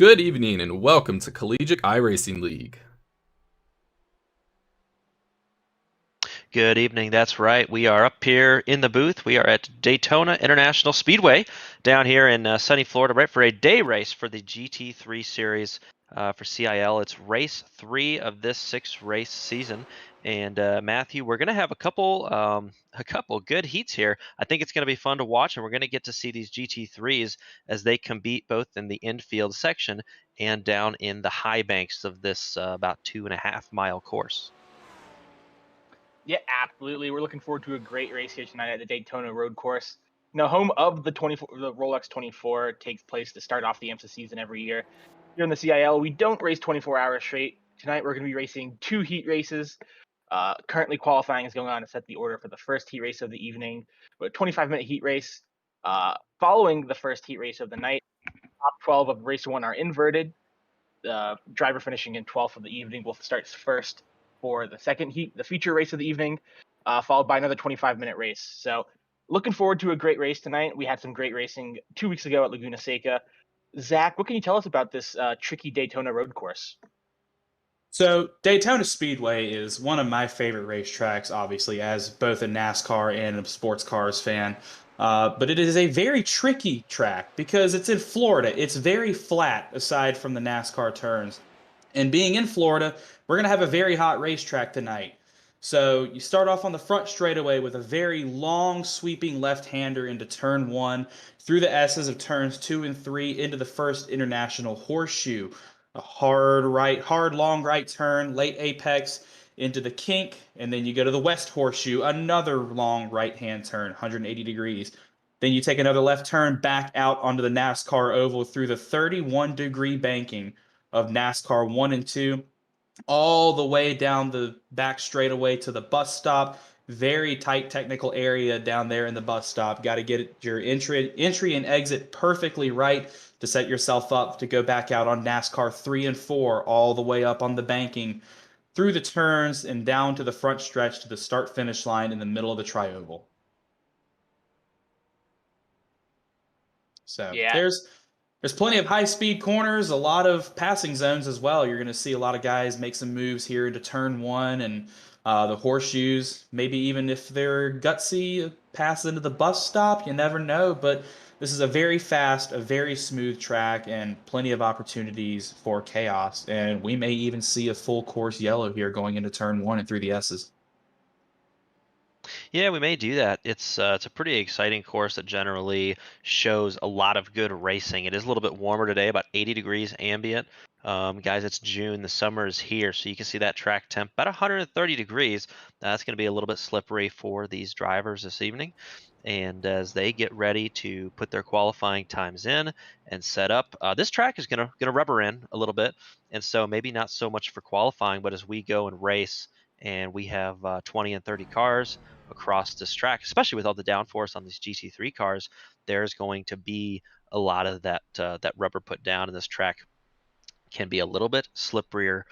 Good evening and welcome to Collegiate iRacing League. Good evening. That's right. We are up here in the booth. We are at Daytona International Speedway down here in sunny Florida, right, for a day race for the GT3 series for CiL. It's race 3 of this 6-race season. And Matthew, we're going to have a couple good heats here. I think it's going to be fun to watch, and we're going to get to see these GT3s as they compete both in the infield section and down in the high banks of this about 2.5-mile course. Yeah, absolutely. We're looking forward to a great race here tonight at the Daytona Road Course. Home of the Rolex 24 takes place to start off the IMSA season every year. Here in the CIL, we don't race 24 hours straight. Tonight, we're going to be racing 2 heat races. Currently, qualifying is going on to set the order for the first heat race of the evening, with a 25-minute heat race. Following the first heat race of the night, top 12 of race 1 are inverted. The driver finishing in 12th of the evening will start first for the second heat, the feature race of the evening, followed by another 25-minute race. So looking forward to a great race tonight. We had some great racing 2 weeks ago at Laguna Seca. Zach, what can you tell us about this tricky Daytona road course? So Daytona Speedway is one of my favorite racetracks, obviously, as both a NASCAR and a sports cars fan. But it is a very tricky track because it's in Florida. It's very flat aside from the NASCAR turns. And being in Florida, we're going to have a very hot racetrack tonight. So you start off on the front straightaway with a very long sweeping left-hander into turn 1, through the S's of turns 2 and 3 into the first international horseshoe. A hard long right turn, late apex into the kink, and then you go to the west horseshoe, another long right-hand turn, 180 degrees. Then you take another left turn back out onto the NASCAR oval through the 31-degree banking of NASCAR 1 and 2, all the way down the back straightaway to the bus stop. Very tight technical area down there in the bus stop. Got to get your entry and exit perfectly right to set yourself up to go back out on NASCAR 3 and 4, all the way up on the banking, through the turns and down to the front stretch to the start finish line in the middle of the trioval. So Yeah, there's plenty of high-speed corners, a lot of passing zones as well. You're going to see a lot of guys make some moves here into turn 1 and the horseshoes. Maybe even if they're gutsy, pass into the bus stop. You never know. But this is a very fast, a very smooth track, and plenty of opportunities for chaos. And we may even see a full course yellow here going into turn 1 and through the S's. Yeah, we may do that. It's a pretty exciting course that generally shows a lot of good racing. It is a little bit warmer today, about 80 degrees ambient. Guys, it's June. The summer is here, so you can see that track temp about 130 degrees. That's going to be a little bit slippery for these drivers this evening. And as they get ready to put their qualifying times in and set up, this track is gonna rubber in a little bit, and so maybe not so much for qualifying, but as we go and race, and we have 20 and 30 cars across this track, especially with all the downforce on these GT3 cars, there's going to be a lot of that rubber put down, and this track can be a little bit slipperier,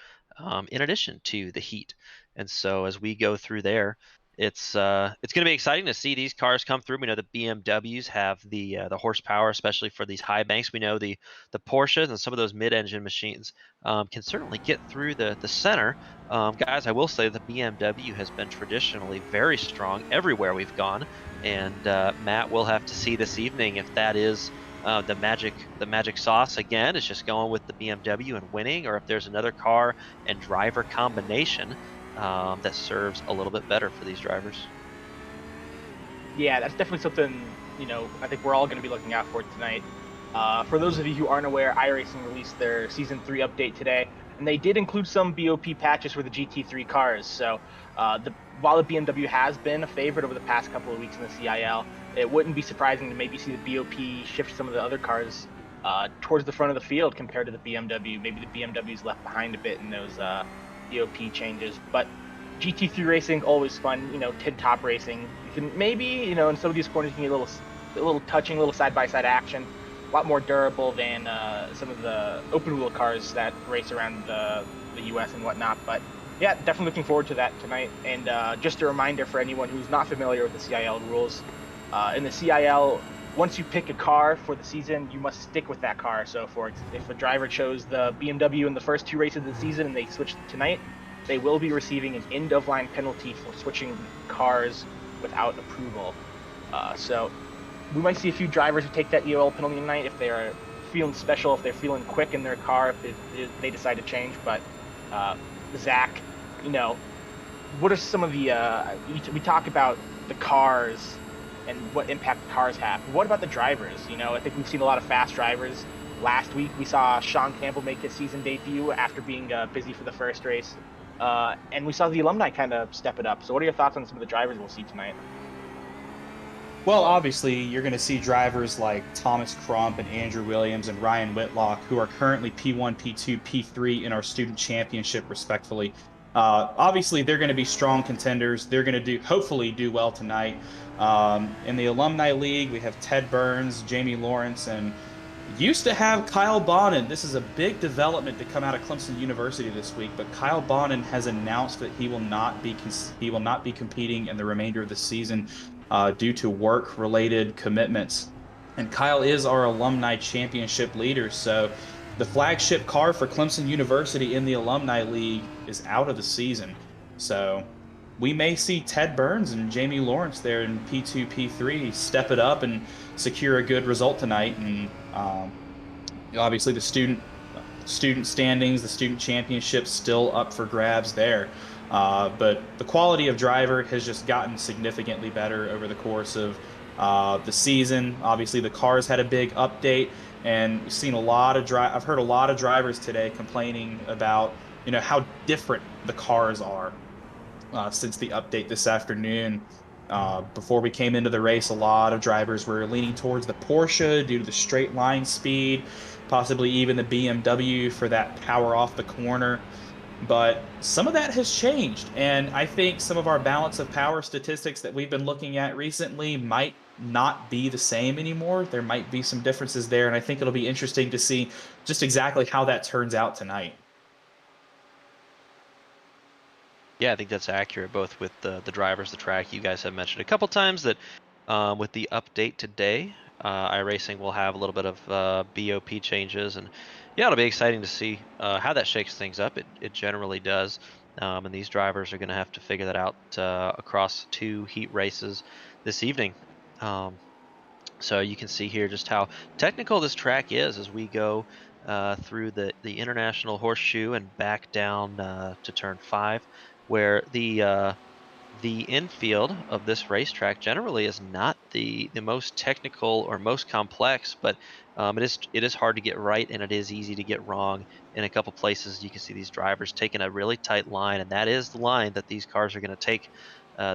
in addition to the heat. And so as we go through there, it's going to be exciting to see these cars come through. We know the BMWs have the horsepower, especially for these high banks. We know the Porsches and some of those mid-engine machines can certainly get through the center. Guys, I will say the BMW has been traditionally very strong everywhere we've gone, and Matt, we'll have to see this evening if that is the magic sauce again is just going with the BMW and winning, or if there's another car and driver combination that serves a little bit better for these drivers. yeah, that's definitely something, I think we're all going to be looking out for tonight. For those of you who aren't aware, iRacing released their Season 3 update today, and they did include some BOP patches for the GT3 cars. So while the BMW has been a favorite over the past couple of weeks in the CIL, it wouldn't be surprising to maybe see the BOP shift some of the other cars towards the front of the field compared to the BMW. Maybe the BMW's left behind a bit in those BOP changes. But GT3 racing, always fun, tin top racing. You can maybe, in some of these corners, you can get a little touching, a little side-by-side action. A lot more durable than some of the open wheel cars that race around the US and whatnot. But yeah, definitely looking forward to that tonight. And just a reminder for anyone who's not familiar with the CIL rules, in the CIL, once you pick a car for the season, you must stick with that car. So if a driver chose the BMW in the first 2 races of the season and they switch tonight, they will be receiving an end of line penalty for switching cars without approval. So we might see a few drivers who take that EOL penalty tonight if they are feeling special, if they're feeling quick in their car, if they decide to change. But Zach, what are some of the we talk about the cars and what impact the cars have. What about the drivers? I think we've seen a lot of fast drivers. Last week we saw Sean Campbell make his season debut after being busy for the first race, and we saw the alumni kind of step it up. So what are your thoughts on some of the drivers we'll see tonight? Well, obviously, you're going to see drivers like Thomas Crump and Andrew Williams and Ryan Whitlock, who are currently P1, P2, P3 in our student championship, respectfully. Obviously, they're going to be strong contenders. They're going to hopefully do well tonight. In the Alumni League, we have Ted Burns, Jamie Lawrence, and used to have Kyle Bonin. This is a big development to come out of Clemson University this week, but Kyle Bonin has announced that he will not be competing in the remainder of the season due to work-related commitments. And Kyle is our alumni championship leader, so the flagship car for Clemson University in the Alumni League is out of the season. So we may see Ted Burns and Jamie Lawrence there in P2, P3 step it up and secure a good result tonight. And obviously the student standings, the student championship still up for grabs there. But the quality of driver has just gotten significantly better over the course of the season. Obviously, the cars had a big update, and we've seen a lot of I've heard a lot of drivers today complaining about how different the cars are since the update this afternoon. Before we came into the race, a lot of drivers were leaning towards the Porsche due to the straight line speed, possibly even the BMW for that power off the corner. But some of that has changed, and I think some of our balance of power statistics that we've been looking at recently might not be the same anymore. There might be some differences there, and I think it'll be interesting to see just exactly how that turns out tonight. Yeah, I think that's accurate, both with the drivers, the track. You guys have mentioned a couple times that with the update today, iRacing will have a little bit of BOP changes, and yeah, it'll be exciting to see how that shakes things up. It generally does, and these drivers are going to have to figure that out across 2 heat races this evening. So you can see here just how technical this track is as we go through the International Horseshoe and back down to turn 5, where the infield of this racetrack generally is not the most technical or most complex, but it is hard to get right, and it is easy to get wrong. In a couple places, you can see these drivers taking a really tight line, and that is the line that these cars are going to take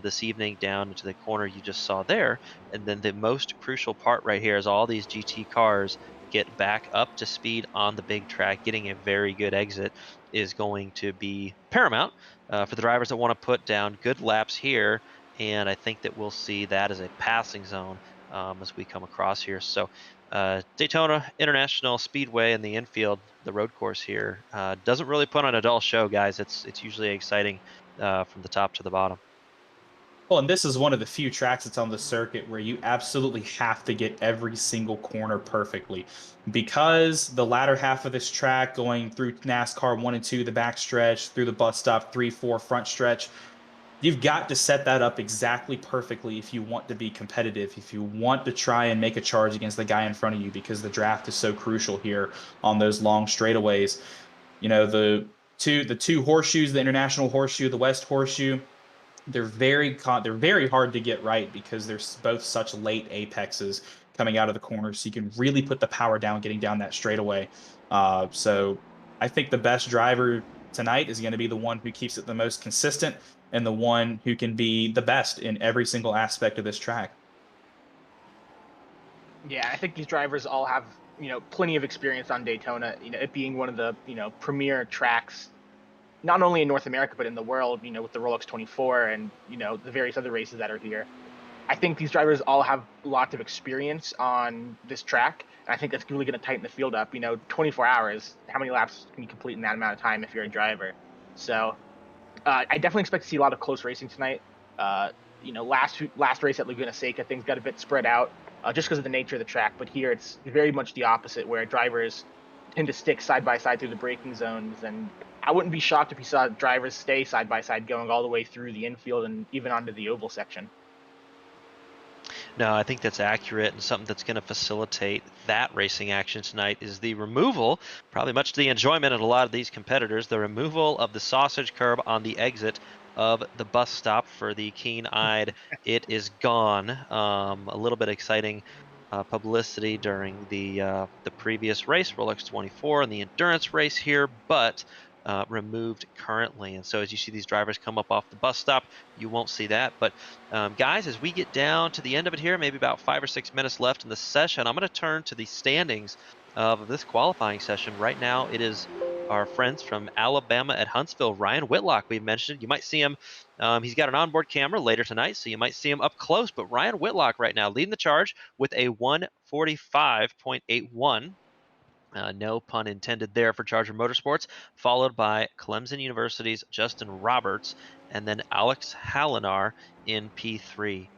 this evening down into the corner you just saw there. And then the most crucial part right here is all these GT cars get back up to speed on the big track. Getting a very good exit is going to be paramount for the drivers that want to put down good laps here. And I think that we'll see that as a passing zone as we come across here. So Daytona International Speedway in the infield, the road course here, doesn't really put on a dull show, guys. It's usually exciting from the top to the bottom. Well, and this is one of the few tracks that's on the circuit where you absolutely have to get every single corner perfectly. Because the latter half of this track, going through NASCAR 1 and 2, the back stretch, through the bus stop 3, 4 front stretch, you've got to set that up exactly perfectly if you want to be competitive, if you want to try and make a charge against the guy in front of you, because the draft is so crucial here on those long straightaways. The two horseshoes, the International Horseshoe, the West Horseshoe, they're very hard to get right because they're both such late apexes coming out of the corner, so you can really put the power down getting down that straightaway. So I think the best driver tonight is going to be the one who keeps it the most consistent and the one who can be the best in every single aspect of this track. Yeah, I think these drivers all have plenty of experience on Daytona. It being one of the premier tracks, not only in North America but in the world. With the Rolex 24 and the various other races that are here. I think these drivers all have lots of experience on this track, and I think that's really going to tighten the field up. 24 hours. How many laps can you complete in that amount of time if you're a driver? So I definitely expect to see a lot of close racing tonight. Last race at Laguna Seca, things got a bit spread out. just because of the nature of the track. But here it's very much the opposite, where drivers tend to stick side by side through the braking zones. And I wouldn't be shocked if you saw drivers stay side by side going all the way through the infield and even onto the oval section. No, I think that's accurate, and something that's going to facilitate that racing action tonight is the removal, probably much to the enjoyment of a lot of these competitors, the removal of the sausage curb on the exit of the bus stop for the keen-eyed. It is gone. A little bit exciting publicity during the previous race, Rolex 24, and the endurance race here, but removed currently. And so as you see these drivers come up off the bus stop, you won't see that. But guys, as we get down to the end of it here, maybe about 5 or 6 minutes left in the session, I'm going to turn to the standings of this qualifying session. Right now, it is our friends from Alabama at Huntsville, Ryan Whitlock. We mentioned you might see him. He's got an onboard camera later tonight, so you might see him up close. But Ryan Whitlock right now leading the charge with a 1:45.81. No pun intended there for Charger Motorsports, followed by Clemson University's Justin Roberts, and then Alex Hallinar in P3.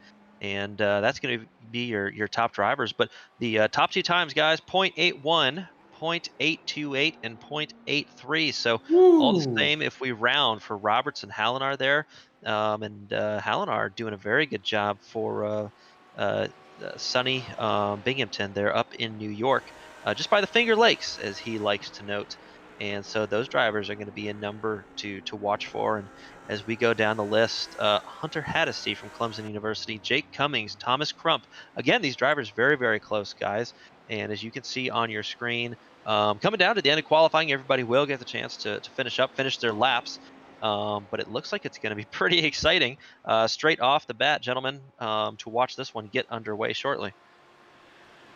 And that's going to be your top drivers. But the top two times, guys, 0.81, 0.828, and 0.83. So all the Woo! same if we round for Roberts and Hallinar there. And Hallinar doing a very good job for sunny Binghamton there up in New York, just by the Finger Lakes, as he likes to note. And so those drivers are going to be a number to watch for. And as we go down the list, Hunter Haddesty from Clemson University, Jake Cummings, Thomas Crump. Again, these drivers very, very close, guys. And as you can see on your screen, coming down to the end of qualifying, everybody will get the chance to finish their laps. But it looks like it's going to be pretty exciting straight off the bat, gentlemen, to watch this one get underway shortly.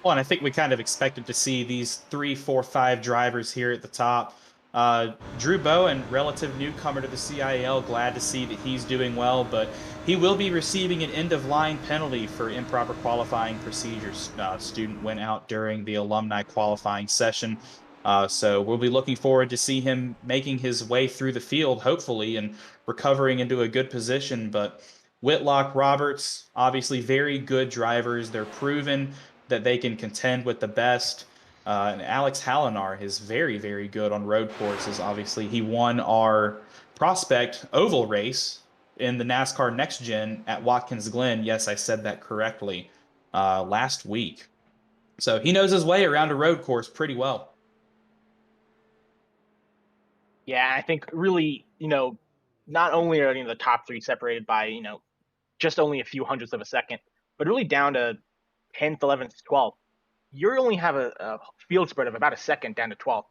Well, and I think we kind of expected to see these 3, 4, 5 drivers here at the top. Drew Bowen, relative newcomer to the CiL, glad to see that he's doing well, but he will be receiving an end-of-line penalty for improper qualifying procedures. Student went out during the alumni qualifying session, so we'll be looking forward to see him making his way through the field, hopefully, and recovering into a good position. But Whitlock, Roberts, obviously very good drivers. They're proven that they can contend with the best. And Alex Hallinar is very, very good on road courses. Obviously, he won our Prospect Oval race in the NASCAR Next Gen at Watkins Glen. Yes, I said that correctly last week. So he knows his way around a road course pretty well. Yeah, I think really, not only are the top three separated by, just only a few hundredths of a second, but really down to 10th, 11th, 12th, you only have a field spread of about a second down to 12th.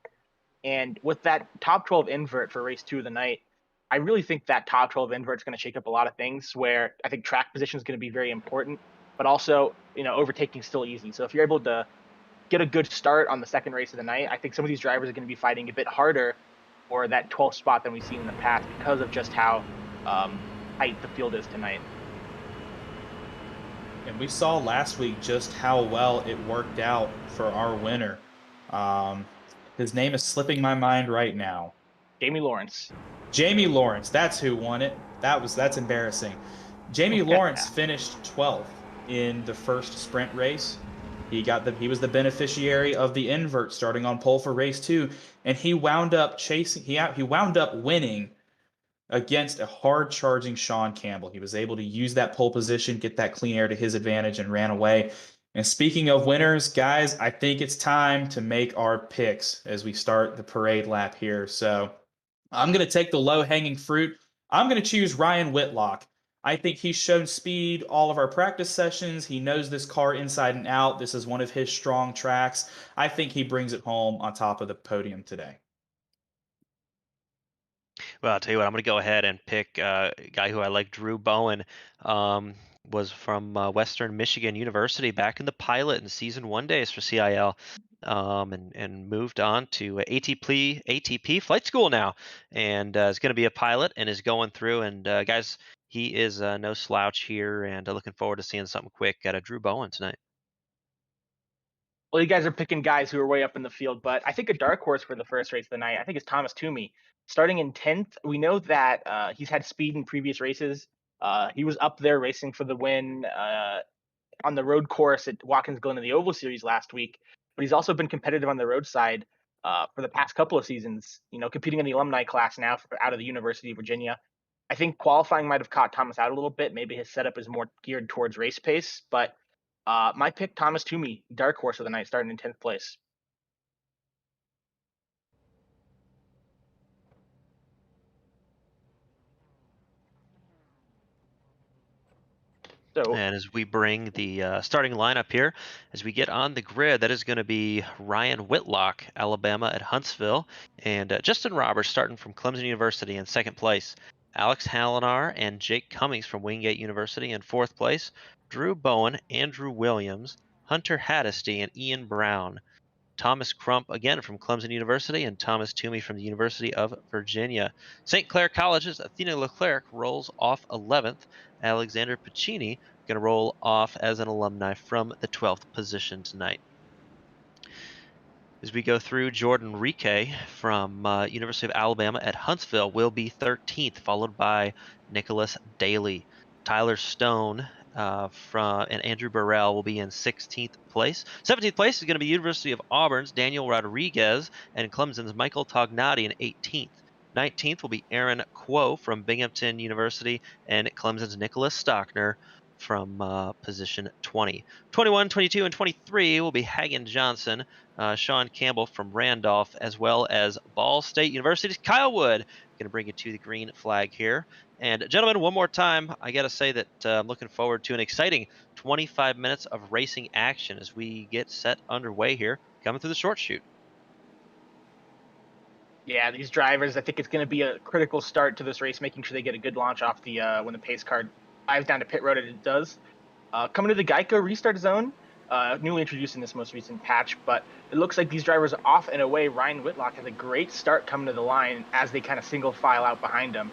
And with that top 12 invert for race 2 of the night, I really think that top 12 invert is going to shake up a lot of things, where I think track position is going to be very important, but also, overtaking is still easy. So if you're able to get a good start on the second race of the night, I think some of these drivers are going to be fighting a bit harder for that 12th spot than we've seen in the past, because of just how tight the field is tonight. And we saw last week just how well it worked out for our winner. His name is slipping my mind right now. Jamie Lawrence. Jamie Lawrence, that's who won it. That's embarrassing. Jamie Lawrence finished 12th in the first sprint race. He was the beneficiary of the invert starting on pole for race 2, and he wound up winning against a hard charging Sean Campbell. He was able to use that pole position, get that clean air to his advantage, and ran away. And speaking of winners, guys, I think it's time to make our picks as we start the parade lap here. So I'm going to take the low-hanging fruit. I'm going to choose Ryan Whitlock. I think he's shown speed all of our practice sessions. He knows this car inside and out. This is one of his strong tracks. I think he brings it home on top of the podium today. Well, I'll tell you what, I'm going to go ahead and pick a guy who I like, Drew Bowen. Was from Western Michigan University back in the pilot and season 1 days for CiL, and moved on to ATP flight school now, and is going to be a pilot and is going through. And guys, he is no slouch here, and looking forward to seeing something quick out of Drew Bowen tonight. Well, you guys are picking guys who are way up in the field, but I think a dark horse for the first race of the night, I think, is Thomas Toomey. Starting in 10th, we know that he's had speed in previous races. He was up there racing for the win on the road course at Watkins Glen in the Oval Series last week, but he's also been competitive on the road side for the past couple of seasons, competing in the alumni class now out of the University of Virginia. I think qualifying might have caught Thomas out a little bit. Maybe his setup is more geared towards race pace, but my pick, Thomas Toomey, dark horse of the night, starting in 10th place. So, And as we bring the starting lineup here, as we get on the grid, that is going to be Ryan Whitlock, Alabama at Huntsville, and Justin Roberts starting from Clemson University in 2nd place. Alex Hallinar and Jake Cummings from Wingate University in 4th place. Drew Bowen, Andrew Williams, Hunter Haddesty, and Ian Brown. Thomas Crump, again from Clemson University, and Thomas Toomey from the University of Virginia. St. Clair College's Athena Leclerc rolls off 11th. Alexander Pacini going to roll off as an alumni from the 12th position tonight. As we go through, Jordan Rike from University of Alabama at Huntsville will be 13th, followed by Nicholas Daly. Tyler Stone and Andrew Burrell will be in 16th place. 17th place is going to be University of Auburn's Daniel Rodriguez and Clemson's Michael Tognati in 18th. 19th will be Aaron Quo from Binghamton University and Clemson's Nicholas Stockner from position 20. 21, 22, and 23 will be Hagen Johnson, Sean Campbell from Randolph, as well as Ball State University's Kyle Wood. Going to bring you to the green flag here. And gentlemen, one more time, I got to say that I'm looking forward to an exciting 25 minutes of racing action as we get set underway here, coming through the short chute. Yeah, these drivers, I think it's going to be a critical start to this race, making sure they get a good launch off the when the pace car dives down to pit road, and it does. Coming to the Geico restart zone, newly introduced in this most recent patch, but it looks like these drivers are off and away. Ryan Whitlock has a great start coming to the line as they kind of single file out behind him.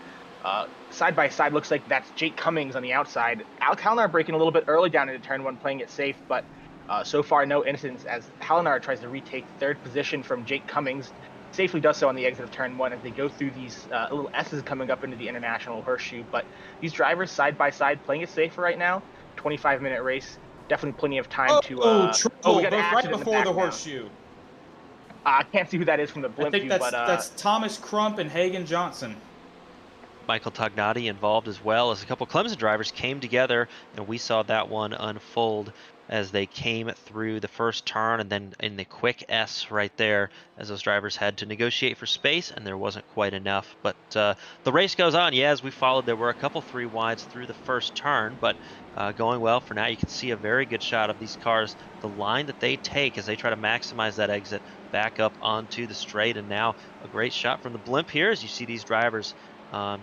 Side by side, looks like that's Jake Cummings on the outside. Alex Hallinar breaking a little bit early down into turn 1, playing it safe, but so far no incidents as Hallinar tries to retake 3rd position from Jake Cummings. Safely does so on the exit of turn 1 as they go through these little S's coming up into the international horseshoe. But these drivers side by side playing it safe right now. 25-minute race, definitely plenty of time to. We got right before the horseshoe. I can't see who that is from the blimp I think view, that's Thomas Crump and Hagen Johnson. Michael Tognati involved as well as a couple Clemson drivers came together, and we saw that one unfold as they came through the first turn and then in the quick S right there as those drivers had to negotiate for space, and there wasn't quite enough. But the race goes on. Yeah, as we followed, there were a couple 3 wides through the first turn, but going well for now. You can see a very good shot of these cars, the line that they take as they try to maximize that exit back up onto the straight, and now a great shot from the blimp here as you see these drivers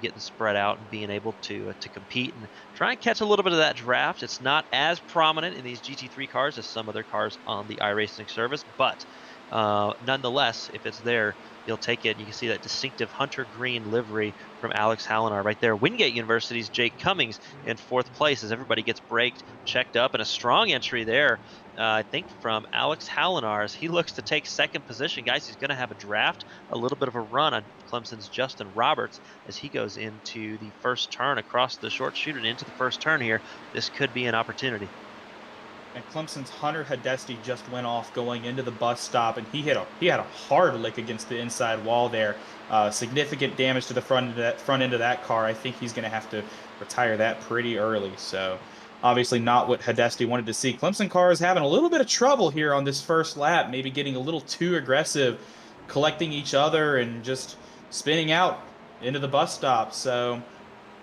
getting spread out and being able to compete and try and catch a little bit of that draft. It's not as prominent in these GT3 cars as some other cars on the iRacing service, but nonetheless, if it's there, you'll take it. You can see that distinctive hunter green livery from Alex Hallinar right there. Wingate University's Jake Cummings in 4th place as everybody gets braked, checked up, and a strong entry there, I think, from Alex Hallinar as he looks to take 2nd position. Guys, he's going to have a draft, a little bit of a run on Clemson's Justin Roberts as he goes into the first turn across the short chute and into the first turn here. This could be an opportunity. And Clemson's Hunter Haddesty just went off going into the bus stop, and he had a hard lick against the inside wall there. Significant damage to the front end of that car. I think he's going to have to retire that pretty early. So obviously not what Haddesty wanted to see. Clemson car is having a little bit of trouble here on this first lap, maybe getting a little too aggressive, collecting each other and just spinning out into the bus stop. So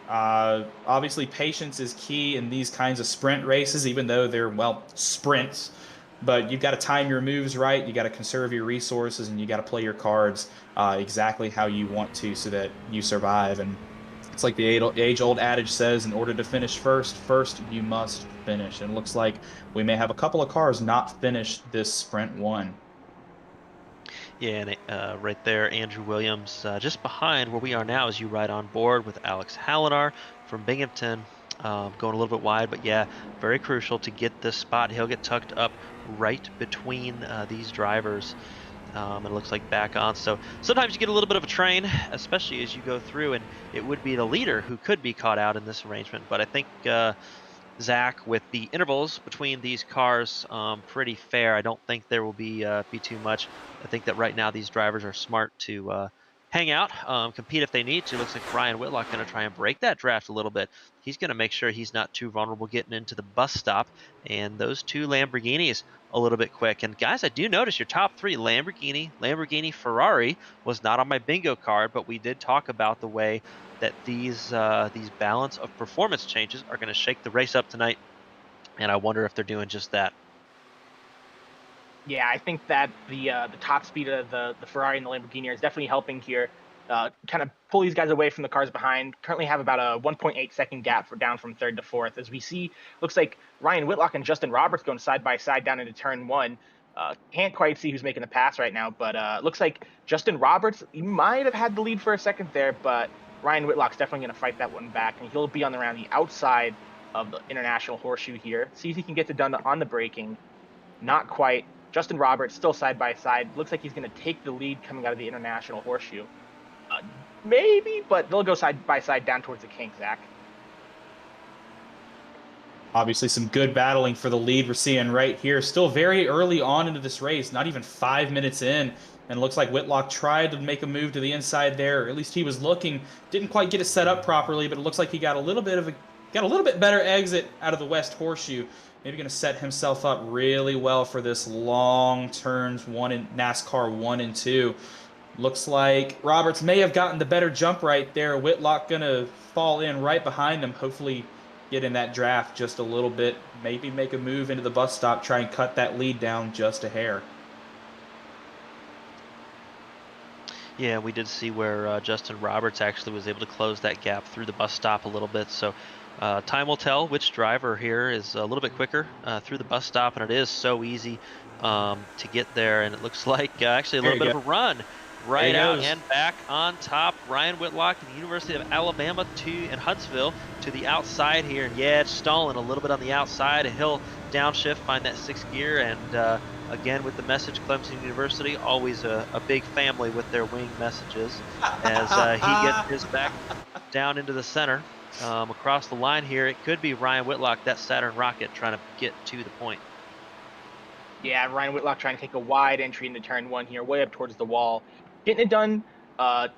obviously patience is key in these kinds of sprint races, even though they're, well, sprints. But you've got to time your moves right, you got to conserve your resources, and you got to play your cards exactly how you want to so that you survive. And it's like the age-old adage says, in order to finish first you must finish. And it looks like we may have a couple of cars not finish this sprint 1. Yeah, and right there, Andrew Williams, just behind where we are now as you ride on board with Alex Hallinar from Binghamton, going a little bit wide, but yeah, very crucial to get this spot. He'll get tucked up right between these drivers. It looks like back on. So sometimes you get a little bit of a train, especially as you go through, and it would be the leader who could be caught out in this arrangement. But I think this Zach, with the intervals between these cars pretty fair. I don't think there will be too much. I think that right now these drivers are smart to hang out, compete if they need to. Looks like Ryan Whitlock going to try and break that draft a little bit. He's going to make sure he's not too vulnerable getting into the bus stop. And those two Lamborghinis a little bit quick. And guys, I do notice your top three, Lamborghini, Ferrari, was not on my bingo card, but we did talk about the way that these balance of performance changes are going to shake the race up tonight, and I wonder if they're doing just that. Yeah, I think that the top speed of the Ferrari and the Lamborghini is definitely helping here. Kind of pull these guys away from the cars behind. Currently have about a 1.8 second gap for down from third to fourth. As we see, looks like Ryan Whitlock and Justin Roberts going side by side down into turn one. Can't quite see who's making the pass right now, but looks like Justin Roberts, he might have had the lead for a second there, but Ryan Whitlock's definitely going to fight that one back, and he'll be on around the outside of the international horseshoe here. See if he can get it done on the braking. Not quite. Justin Roberts still side by side. Looks like he's going to take the lead coming out of the international horseshoe. Maybe, but they'll go side by side down towards the kink, Zach. Obviously, some good battling for the lead we're seeing right here. Still very early on into this race, not even 5 minutes in. And it looks like Whitlock tried to make a move to the inside there, or at least he was looking. Didn't quite get it set up properly, but it looks like he got a little bit better exit out of the West Horseshoe. Maybe going to set himself up really well for this long turns one in NASCAR 1 and 2. Looks like Roberts may have gotten the better jump right there. Whitlock going to fall in right behind him. Hopefully get in that draft just a little bit. Maybe make a move into the bus stop, try and cut that lead down just a hair. Yeah, we did see where Justin Roberts actually was able to close that gap through the bus stop a little bit. So time will tell which driver here is a little bit quicker through the bus stop, and it is so easy to get there. And it looks like actually a little bit of a run right out and back on top. Ryan Whitlock and the University of Alabama in Huntsville to the outside here. And yeah, it's stalling a little bit on the outside. He'll downshift, find that sixth gear, and again, with the message, Clemson University, always a big family with their wing messages, as he gets his back down into the center. Across the line here, it could be Ryan Whitlock, that Saturn rocket, trying to get to the point. Yeah, Ryan Whitlock trying to take a wide entry into turn one here, way up towards the wall. Getting it done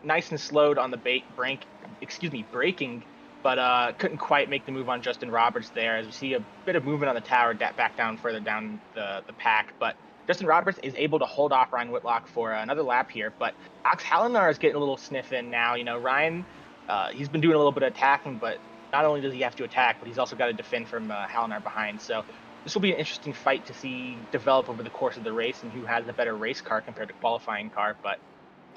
nice and slowed on the braking, but couldn't quite make the move on Justin Roberts there, as we see a bit of movement on the tower back down further down the pack. But Justin Roberts is able to hold off Ryan Whitlock for another lap here. But Alex Hallinar is getting a little sniff in now. You know, Ryan, he's been doing a little bit of attacking, but not only does he have to attack, but he's also got to defend from Hallinar behind. So this will be an interesting fight to see develop over the course of the race and who has the better race car compared to qualifying car. But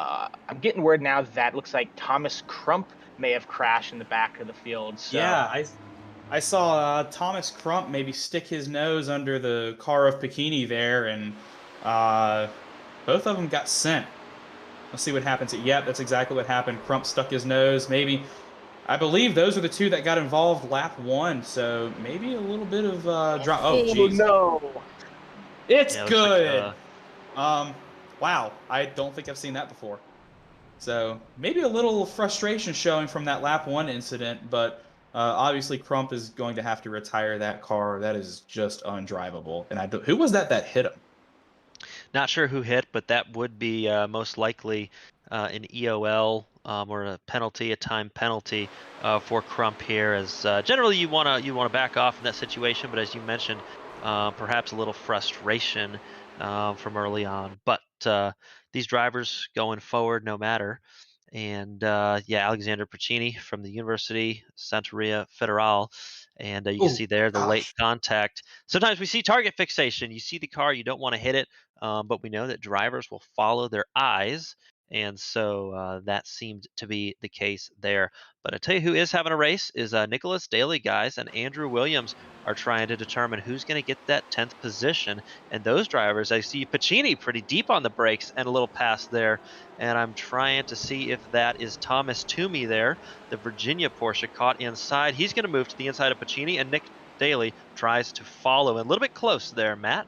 I'm getting word now that looks like Thomas Crump may have crashed in the back of the field. So. Yeah, I saw Thomas Crump maybe stick his nose under the car of Pechini there, and both of them got sent. Let's see what happens. Yep, that's exactly what happened. Crump stuck his nose. Maybe, I believe those are the two that got involved lap one, so maybe a little bit of drop. Oh, jeez. No. It's good. Wow, I don't think I've seen that before. So maybe a little frustration showing from that lap one incident, but obviously Crump is going to have to retire that car. That is just undrivable. And who was that hit him? Not sure who hit, but that would be most likely an EOL or a time penalty for Crump here. As generally you wanna back off in that situation, but as you mentioned, perhaps a little frustration from early on. But these drivers going forward, no matter. And yeah, Alexander Pacini from the University Santeria Federal. And you can see there the late contact. Sometimes we see target fixation. You see the car, you don't want to hit it, but we know that drivers will follow their eyes. And so that seemed to be the case there. But I tell you who is having a race is Nicholas Daly, guys, and Andrew Williams are trying to determine who's going to get that 10th position. And those drivers, I see Pacini pretty deep on the brakes and a little pass there. And I'm trying to see if that is Thomas Toomey there, the Virginia Porsche caught inside. He's going to move to the inside of Pacini, and Nick Daly tries to follow. And a little bit close there, Matt.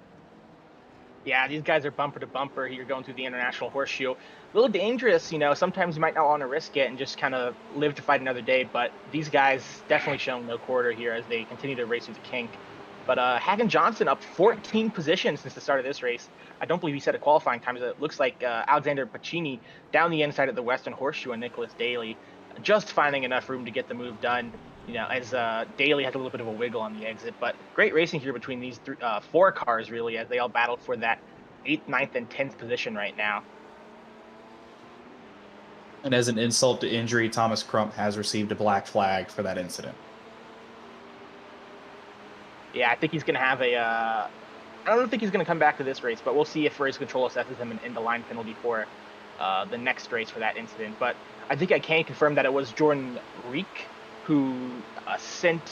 Yeah, these guys are bumper to bumper here going through the International Horseshoe. A little dangerous, sometimes you might not want to risk it and just kind of live to fight another day, but these guys definitely showing no quarter here as they continue to race through the kink. But Hagen Johnson up 14 positions since the start of this race. I don't believe he set a qualifying time. It looks like Alexander Pacini down the inside of the Western Horseshoe and Nicholas Daly just finding enough room to get the move done. As Daly had a little bit of a wiggle on the exit, but great racing here between these four cars, really, as they all battled for that 8th, 9th, and 10th position right now. And as an insult to injury, Thomas Crump has received a black flag for that incident. Yeah, I think he's going to have I don't think he's going to come back to this race, but we'll see if race control assesses him in the line penalty for the next race for that incident. But I think I can confirm that it was Jordan Reek who sent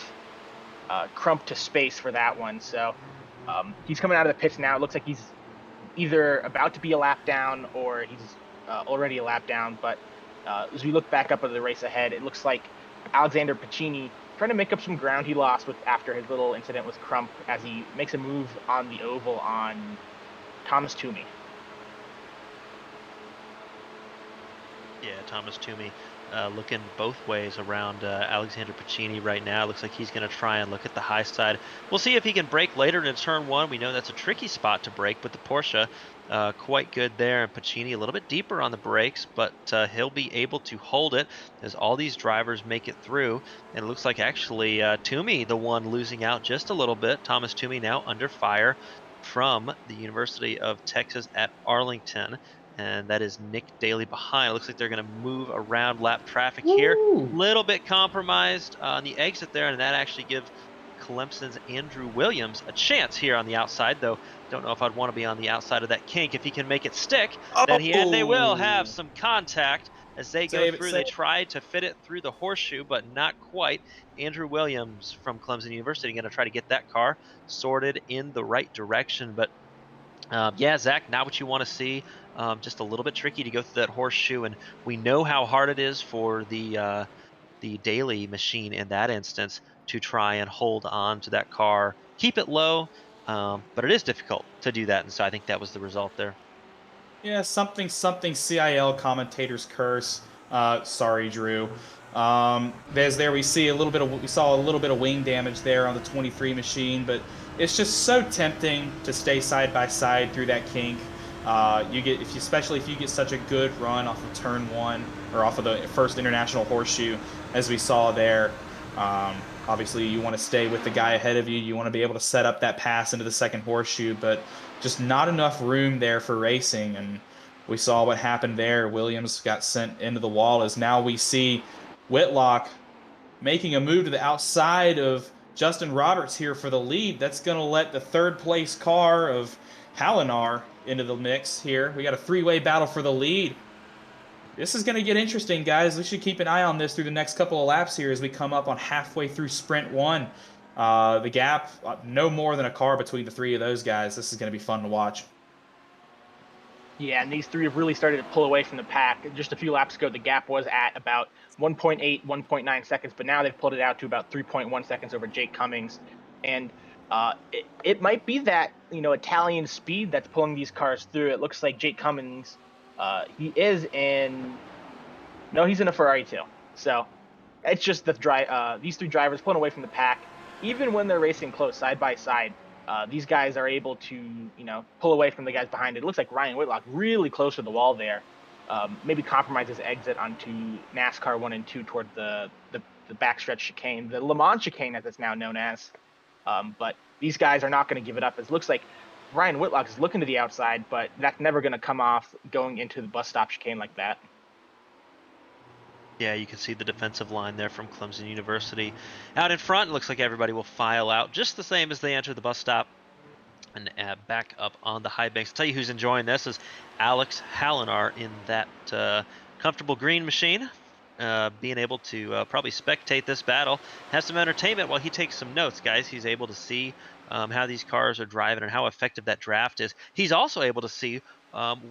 Crump to space for that one. So he's coming out of the pits now. It looks like he's either about to be a lap down or he's already a lap down. But as we look back up at the race ahead, it looks like Alexander Pacini trying to make up some ground he lost after his little incident with Crump as he makes a move on the oval on Thomas Toomey. Yeah, Thomas Toomey looking both ways around Alexander Pacini right now. Looks like he's going to try and look at the high side. We'll see if he can brake later in turn one. We know that's a tricky spot to brake, but the Porsche quite good there. And Pacini a little bit deeper on the brakes, but he'll be able to hold it as all these drivers make it through. And it looks like actually Toomey, the one losing out just a little bit. Thomas Toomey now under fire from the University of Texas at Arlington. And that is Nick Daly behind. It looks like they're going to move around lap traffic here. A little bit compromised on the exit there, and that actually gives Clemson's Andrew Williams a chance here on the outside, though don't know if I'd want to be on the outside of that kink. If he can make it stick, then they will have some contact as they go through. They tried to fit it through the horseshoe, but not quite. Andrew Williams from Clemson University going to try to get that car sorted in the right direction, but yeah, Zach, not what you want to see. Just a little bit tricky to go through that horseshoe, and we know how hard it is for the Daly machine in that instance to try and hold on to that car, keep it low, but it is difficult to do that, and so I think that was the result there. Yeah, something CIL commentator's curse. Sorry, Drew. We saw a little bit of wing damage there on the 23 machine, but it's just so tempting to stay side by side through that kink. Especially if you get such a good run off of turn one or off of the first international horseshoe, as we saw there. Obviously, you want to stay with the guy ahead of you. You want to be able to set up that pass into the second horseshoe, but just not enough room there for racing. And we saw what happened there. Williams got sent into the wall as now we see Whitlock making a move to the outside of Justin Roberts here for the lead. That's going to let the third place car of Hallinar into the mix here. We got a three-way battle for the lead. This is going to get interesting, guys. We should keep an eye on this through the next couple of laps here as we come up on halfway through sprint one. The gap, no more than a car between the three of those guys. This is going to be fun to watch. Yeah, and these three have really started to pull away from the pack. Just a few laps ago, the gap was at about 1.8, 1.9 seconds, but now they've pulled it out to about 3.1 seconds over Jake Cummings. And it might be that, Italian speed that's pulling these cars through. It looks like Jake Cummings, he's in a Ferrari too. So it's just these three drivers pulling away from the pack. Even when they're racing close, side by side, these guys are able to, pull away from the guys behind it. It looks like Ryan Whitlock really close to the wall there. Maybe compromise his exit onto NASCAR 1 and 2 toward the backstretch chicane, the Le Mans chicane as it's now known as. But these guys are not going to give it up. It looks like Ryan Whitlock is looking to the outside, but that's never going to come off going into the bus stop chicane like that. Yeah, you can see the defensive line there from Clemson University. Out in front, it looks like everybody will file out just the same as they enter the bus stop and back up on the high banks. I'll tell you who's enjoying this is Alex Hallinar in that comfortable green machine, being able to probably spectate this battle, have some entertainment while he takes some notes, guys. He's able to see how these cars are driving and how effective that draft is. He's also able to see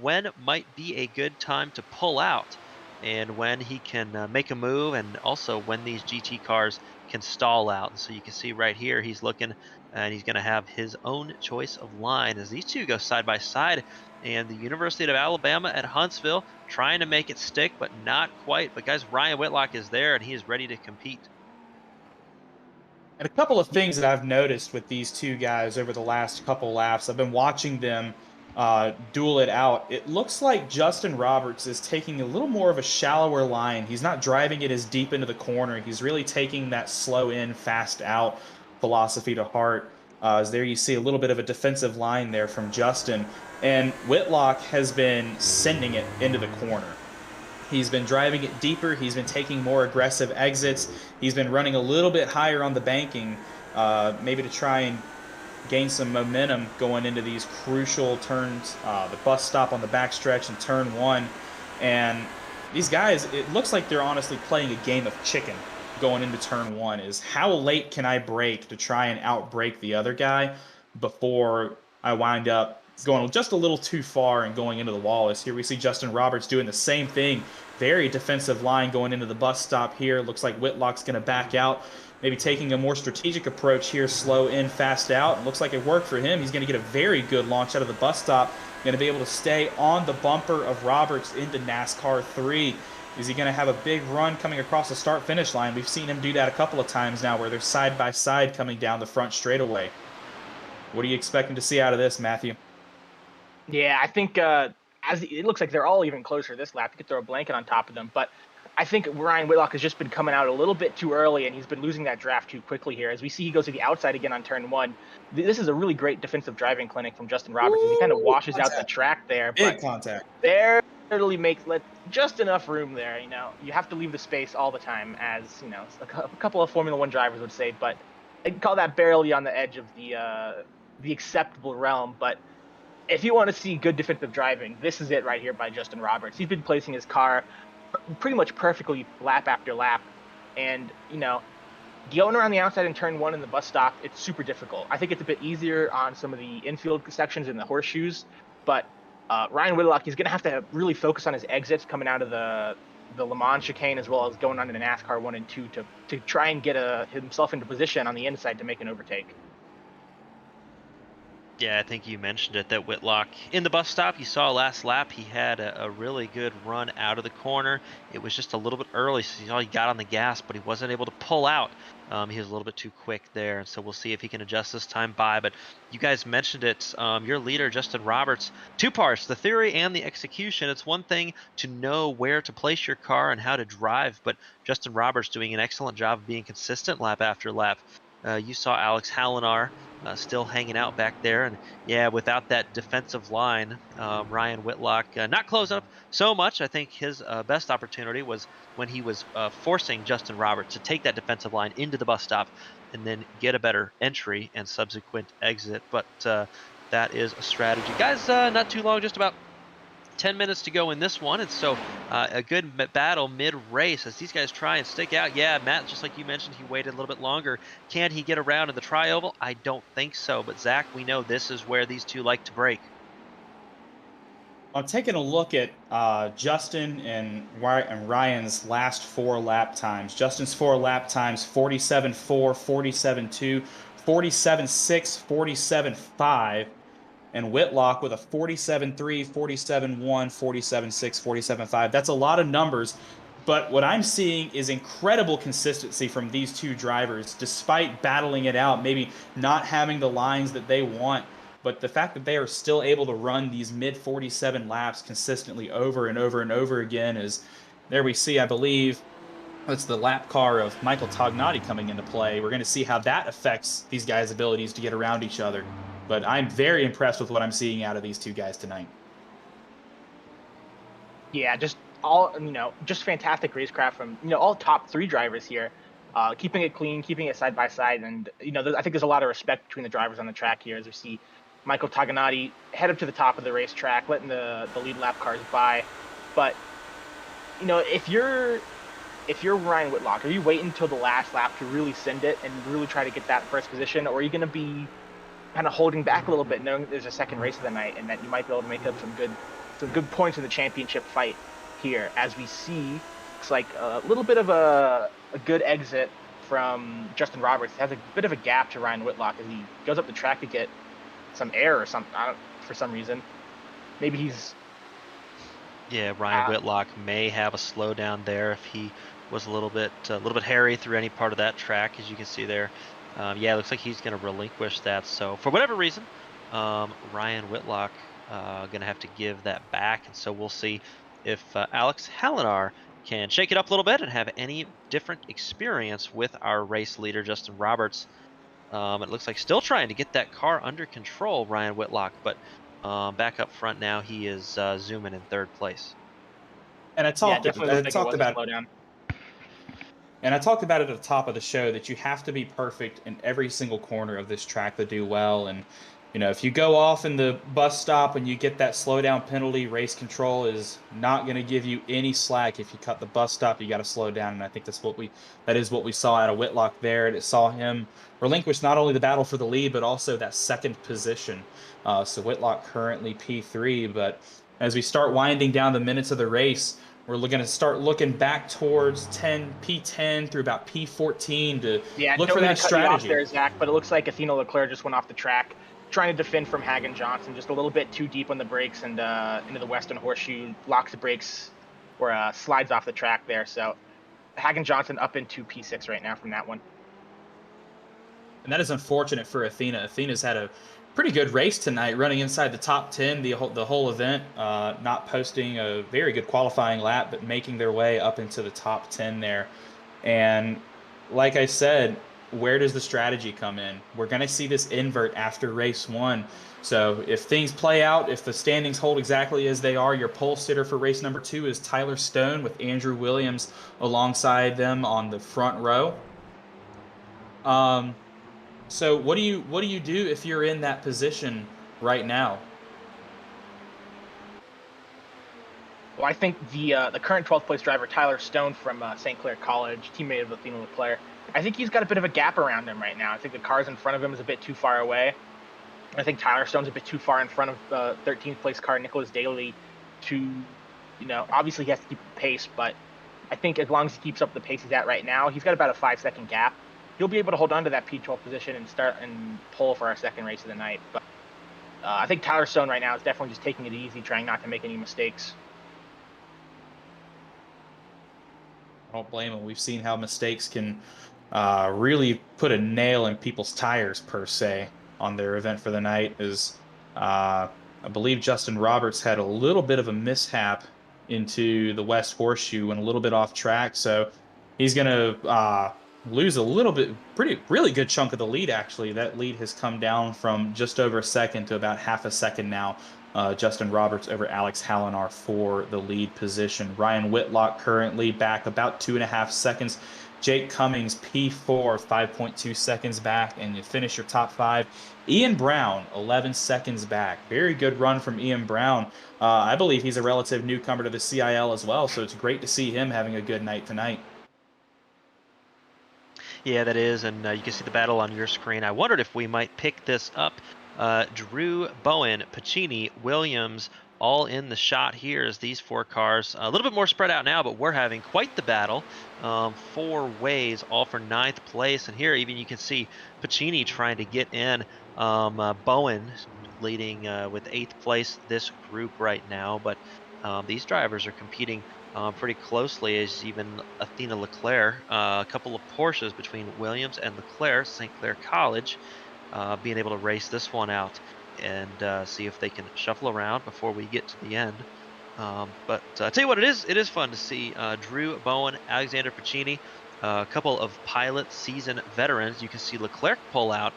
when might be a good time to pull out. and when he can make a move, and also when these GT cars can stall out. And so you can see right here, he's looking and he's going to have his own choice of line as these two go side by side. And the University of Alabama at Huntsville trying to make it stick, but not quite. But guys, Ryan Whitlock is there and he is ready to compete. And a couple of things that I've noticed with these two guys over the last couple laps, I've been watching them duel it out. It looks like Justin Roberts is taking a little more of a shallower line. He's not driving it as deep into the corner. He's really taking that slow in, fast out philosophy to heart. As there you see a little bit of a defensive line there from Justin. And Whitlock has been sending it into the corner. He's been driving it deeper. He's been taking more aggressive exits. He's been running a little bit higher on the banking, maybe to try and gain some momentum going into these crucial turns, the bus stop on the backstretch in turn 1. And these guys, it looks like they're honestly playing a game of chicken going into turn 1, is how late can I brake to try and outbrake the other guy before I wind up going just a little too far and going into the wall. As here we see Justin Roberts doing the same thing. Very defensive line going into the bus stop here. Looks like Whitlock's going to back out. Maybe taking a more strategic approach here, slow in, fast out. Looks like it worked for him. He's going to get a very good launch out of the bus stop. Going to be able to stay on the bumper of Roberts into NASCAR 3. Is he going to have a big run coming across the start-finish line? We've seen him do that a couple of times now where they're side by side coming down the front straightaway. What are you expecting to see out of this, Matthew? Yeah, I think as it looks like they're all even closer this lap. You could throw a blanket on top of them, but I think Ryan Whitlock has just been coming out a little bit too early, and he's been losing that draft too quickly here. As we see, he goes to the outside again on turn 1. This is a really great defensive driving clinic from Justin Roberts as he kind of washes out the track there. Big contact. Barely makes just enough room there. You have to leave the space all the time, as a couple of Formula One drivers would say, but I'd call that barely on the edge of the acceptable realm. But if you want to see good defensive driving, this is it right here by Justin Roberts. He's been placing his car pretty much perfectly lap after lap. And, going around the outside in turn 1 in the bus stop, it's super difficult. I think it's a bit easier on some of the infield sections and the horseshoes. But Ryan Whitlock, he's going to have to really focus on his exits coming out of the Le Mans chicane, as well as going on to the NASCAR 1 and 2 to try and get himself into position on the inside to make an overtake. Yeah, I think you mentioned it, that Whitlock in the bus stop, you saw last lap, he had a really good run out of the corner. It was just a little bit early, so he got on the gas, but he wasn't able to pull out. He was a little bit too quick there, and so we'll see if he can adjust this time by. But you guys mentioned it, your leader, Justin Roberts, 2 parts, the theory and the execution. It's one thing to know where to place your car and how to drive, but Justin Roberts doing an excellent job of being consistent lap after lap. You saw Alex Hallinar still hanging out back there. And yeah, without that defensive line, Ryan Whitlock not closing up so much. I think his best opportunity was when he was forcing Justin Roberts to take that defensive line into the bus stop and then get a better entry and subsequent exit. But that is a strategy. Guys, not too long, just about 10 minutes to go in this one, and so a good battle mid-race as these guys try and stick out. Yeah, Matt, just like you mentioned, he waited a little bit longer. Can he get around in the tri-oval? I don't think so, but Zach, we know this is where these two like to break. I'm taking a look at Justin and Ryan's last 4 lap times. Justin's 4 lap times, 47.4, 47.2, 47.6, 47.5. And Whitlock with a 47.3, 47.1, 47.6, 47.5. That's a lot of numbers, but what I'm seeing is incredible consistency from these two drivers, despite battling it out, maybe not having the lines that they want. But the fact that they are still able to run these mid-47 laps consistently over and over and over again is, there we see, I believe, it's the lap car of Michael Tognati coming into play. We're going to see how that affects these guys' abilities to get around each other. But I'm very impressed with what I'm seeing out of these two guys tonight. Yeah, just fantastic racecraft from all top 3 drivers here, keeping it clean, keeping it side by side, and I think there's a lot of respect between the drivers on the track here as we see Michael Tognati head up to the top of the racetrack, letting the lead lap cars by. But if you're Ryan Whitlock, are you waiting until the last lap to really send it and really try to get that first position, or are you going to be kind of holding back a little bit, knowing that there's a second race of the night and that you might be able to make up some good points in the championship fight here, as we see, looks like a little bit of a good exit from Justin Roberts. It has a bit of a gap to Ryan Whitlock as he goes up the track to get some air or something. For some reason, maybe he's Yeah, Ryan Whitlock may have a slowdown there if he was a little bit hairy through any part of that track, as you can see there. Yeah, it looks like he's going to relinquish that. So for whatever reason, Ryan Whitlock going to have to give that back, and so we'll see if Alex Hallinar can shake it up a little bit and have any different experience with our race leader Justin Roberts. It looks like still trying to get that car under control, Ryan Whitlock, but back up front now he is zooming in third place. And definitely looks like it was a slowdown. And I talked about it at the top of the show that you have to be perfect in every single corner of this track to do well. And, if you go off in the bus stop and you get that slowdown penalty, race control is not going to give you any slack. If you cut the bus stop, you got to slow down. And I think that is what we saw out of Whitlock there. And it saw him relinquish not only the battle for the lead, but also that second position. So Whitlock currently P3, but as we start winding down the minutes of the race, we're going to start looking back towards P10 through about P14 to look for that strategy. There, Zach, but it looks like Athena Leclerc just went off the track, trying to defend from Hagen Johnson, just a little bit too deep on the brakes and into the Western Horseshoe, locks the brakes or slides off the track there. So Hagen Johnson up into P6 right now from that one. And that is unfortunate for Athena. Athena's had a pretty good race tonight, running inside the top 10 the whole event, not posting a very good qualifying lap, but making their way up into the top 10 there. And like I said, where does the strategy come in? We're going to see this invert after race 1. So if things play out, if the standings hold exactly as they are, your pole sitter for race number 2 is Tyler Stone with Andrew Williams alongside them on the front row. So what do you do if you're in that position right now? Well, I think the current 12th place driver, Tyler Stone from St. Clair College, teammate of Athena Leclerc, I think he's got a bit of a gap around him right now. I think the cars in front of him is a bit too far away. I think Tyler Stone's a bit too far in front of the 13th place car, Nicholas Daly, to, obviously he has to keep the pace, but I think as long as he keeps up the pace he's at right now, he's got about a 5-second gap. He'll be able to hold on to that P12 position and start and pull for our second race of the night. But I think Tyler Stone right now is definitely just taking it easy, trying not to make any mistakes. I don't blame him. We've seen how mistakes can really put a nail in people's tires, per se, on their event for the night. I believe Justin Roberts had a little bit of a mishap into the West Horseshoe and a little bit off track, so he's going to lose a little bit, really good chunk of the lead, actually. That lead has come down from just over a second to about half a second now. Justin Roberts over Alex Hallinar for the lead position. Ryan Whitlock currently back about 2.5 seconds. Jake Cummings, P4, 5.2 seconds back, and you finish your top 5. Ian Brown, 11 seconds back. Very good run from Ian Brown. I believe he's a relative newcomer to the CiL as well, so it's great to see him having a good night tonight. Yeah, that is, and you can see the battle on your screen. I wondered if we might pick this up. Drew, Bowen, Pacini, Williams, all in the shot here as these 4 cars, a little bit more spread out now, but we're having quite the battle. 4 ways, all for 9th place, and here even you can see Pacini trying to get in. Bowen leading with 8th place this group right now, but these drivers are competing pretty closely, as even Athena Leclerc, a couple of Porsches between Williams and Leclerc, St. Clair College, being able to race this one out and see if they can shuffle around before we get to the end. But I tell you what, it is fun to see Drew, Bowen, Alexander Pacini, a couple of pilot season veterans. You can see Leclerc pull out,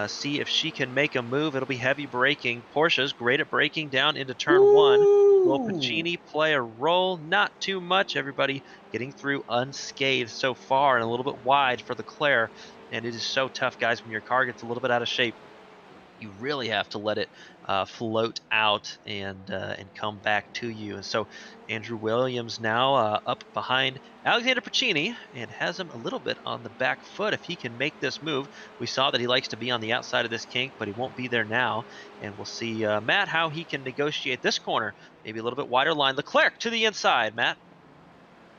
see if she can make a move. It'll be heavy braking. Porsche's great at braking down into turn 1. Will Pacini play a role? Not too much. Everybody getting through unscathed so far and a little bit wide for Leclerc. And it is so tough, guys, when your car gets a little bit out of shape. You really have to let it float out and come back to you. And so Andrew Williams now up behind Alexander Pacini and has him a little bit on the back foot. If he can make this move, we saw that he likes to be on the outside of this kink, but he won't be there now. And we'll see Matt how he can negotiate this corner, maybe a little bit wider line. Leclerc to the inside, Matt.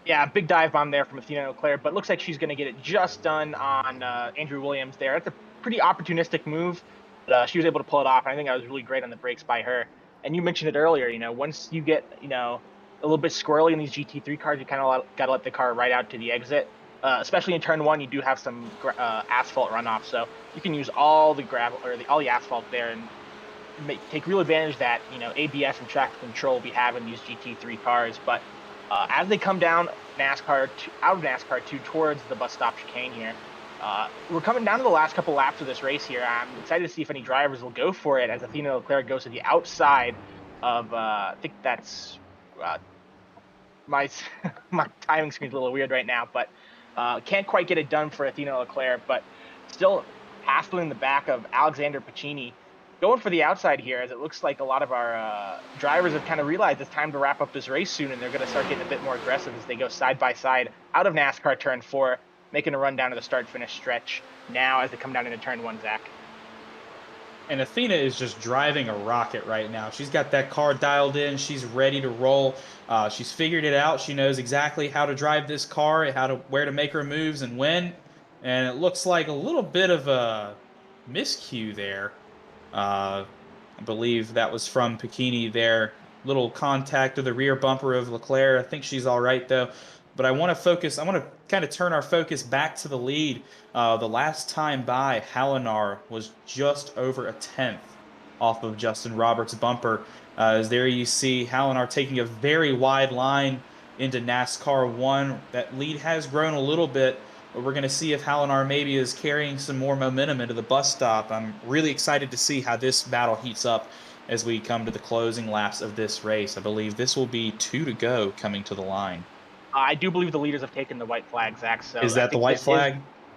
Yeah, big dive bomb there from Athena Leclerc, but looks like she's going to get it just done on Andrew Williams there. That's a pretty opportunistic move, but she was able to pull it off. And I think that was really great on the brakes by her. And you mentioned it earlier, once you get, a little bit squirrely in these GT3 cars, you kind of got to let the car right out to the exit. Especially in turn one, you do have some asphalt runoff, so you can use all the gravel or all the asphalt there and take real advantage that ABS and traction control we have in these GT3 cars. But as they come down out of NASCAR 2 towards the bus stop chicane here, we're coming down to the last couple laps of this race here. I'm excited to see if any drivers will go for it as Athena Leclerc goes to the outside of, I think that's my my timing screen's a little weird right now, but can't quite get it done for Athena Leclerc, but still hassling the back of Alexander Pacini. Going for the outside here, as it looks like a lot of our drivers have kind of realized it's time to wrap up this race soon, and they're going to start getting a bit more aggressive as they go side by side out of NASCAR turn 4, making a run down to the start-finish stretch now as they come down into turn 1, Zach. And Athena is just driving a rocket right now. She's got that car dialed in. She's ready to roll. She's figured it out. She knows exactly how to drive this car, where to make her moves and when. And it looks like a little bit of a miscue there. I believe that was from Pacini there. Little contact to the rear bumper of Leclerc. I think she's all right though. But I want to kind of turn our focus back to the lead. The last time by, Hallinar was just over a tenth off of Justin Roberts' bumper. As there you see Hallinar taking a very wide line into NASCAR 1. That lead has grown a little bit, but we're going to see if Hallinar maybe is carrying some more momentum into the bus stop. I'm really excited to see how this battle heats up as we come to the closing laps of this race. I believe this will be 2 to go coming to the line. I do believe the leaders have taken the white flag, Zach. So Is I that the think white this flag?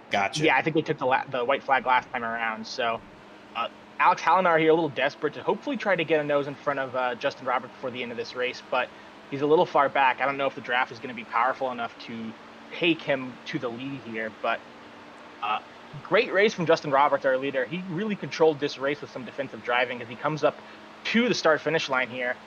Gotcha. Yeah, I think they took the white flag last time around. So Alex Hallinar here, a little desperate to hopefully try to get a nose in front of Justin Roberts before the end of this race, but he's a little far back. I don't know if the draft is going to be powerful enough to take him to the lead here, but great race from Justin Roberts, our leader. He really controlled this race with some defensive driving as he comes up to the start-finish line here.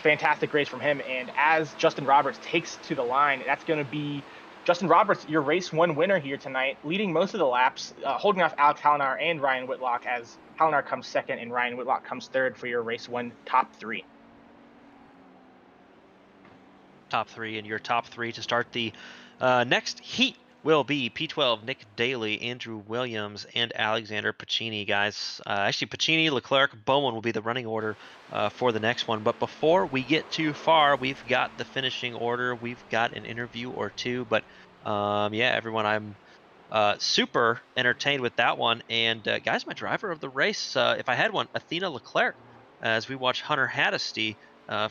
Fantastic race from him. And as Justin Roberts takes to the line, that's going to be Justin Roberts, your race 1 winner here tonight, leading most of the laps, holding off Alex Hallinar and Ryan Whitlock as Hallinar comes second and Ryan Whitlock comes third for your race 1 top 3. Top 3, and your top 3 to start the next heat will be P12, Nick Daly, Andrew Williams, and Alexander Pacini, guys. Actually, Pacini, Leclerc, Bowman will be the running order for the next one. But before we get too far, we've got the finishing order. We've got an interview or two. But yeah, everyone, I'm super entertained with that one. And guys, my driver of the race, if I had one, Athena Leclerc, as we watch Hunter Haddesty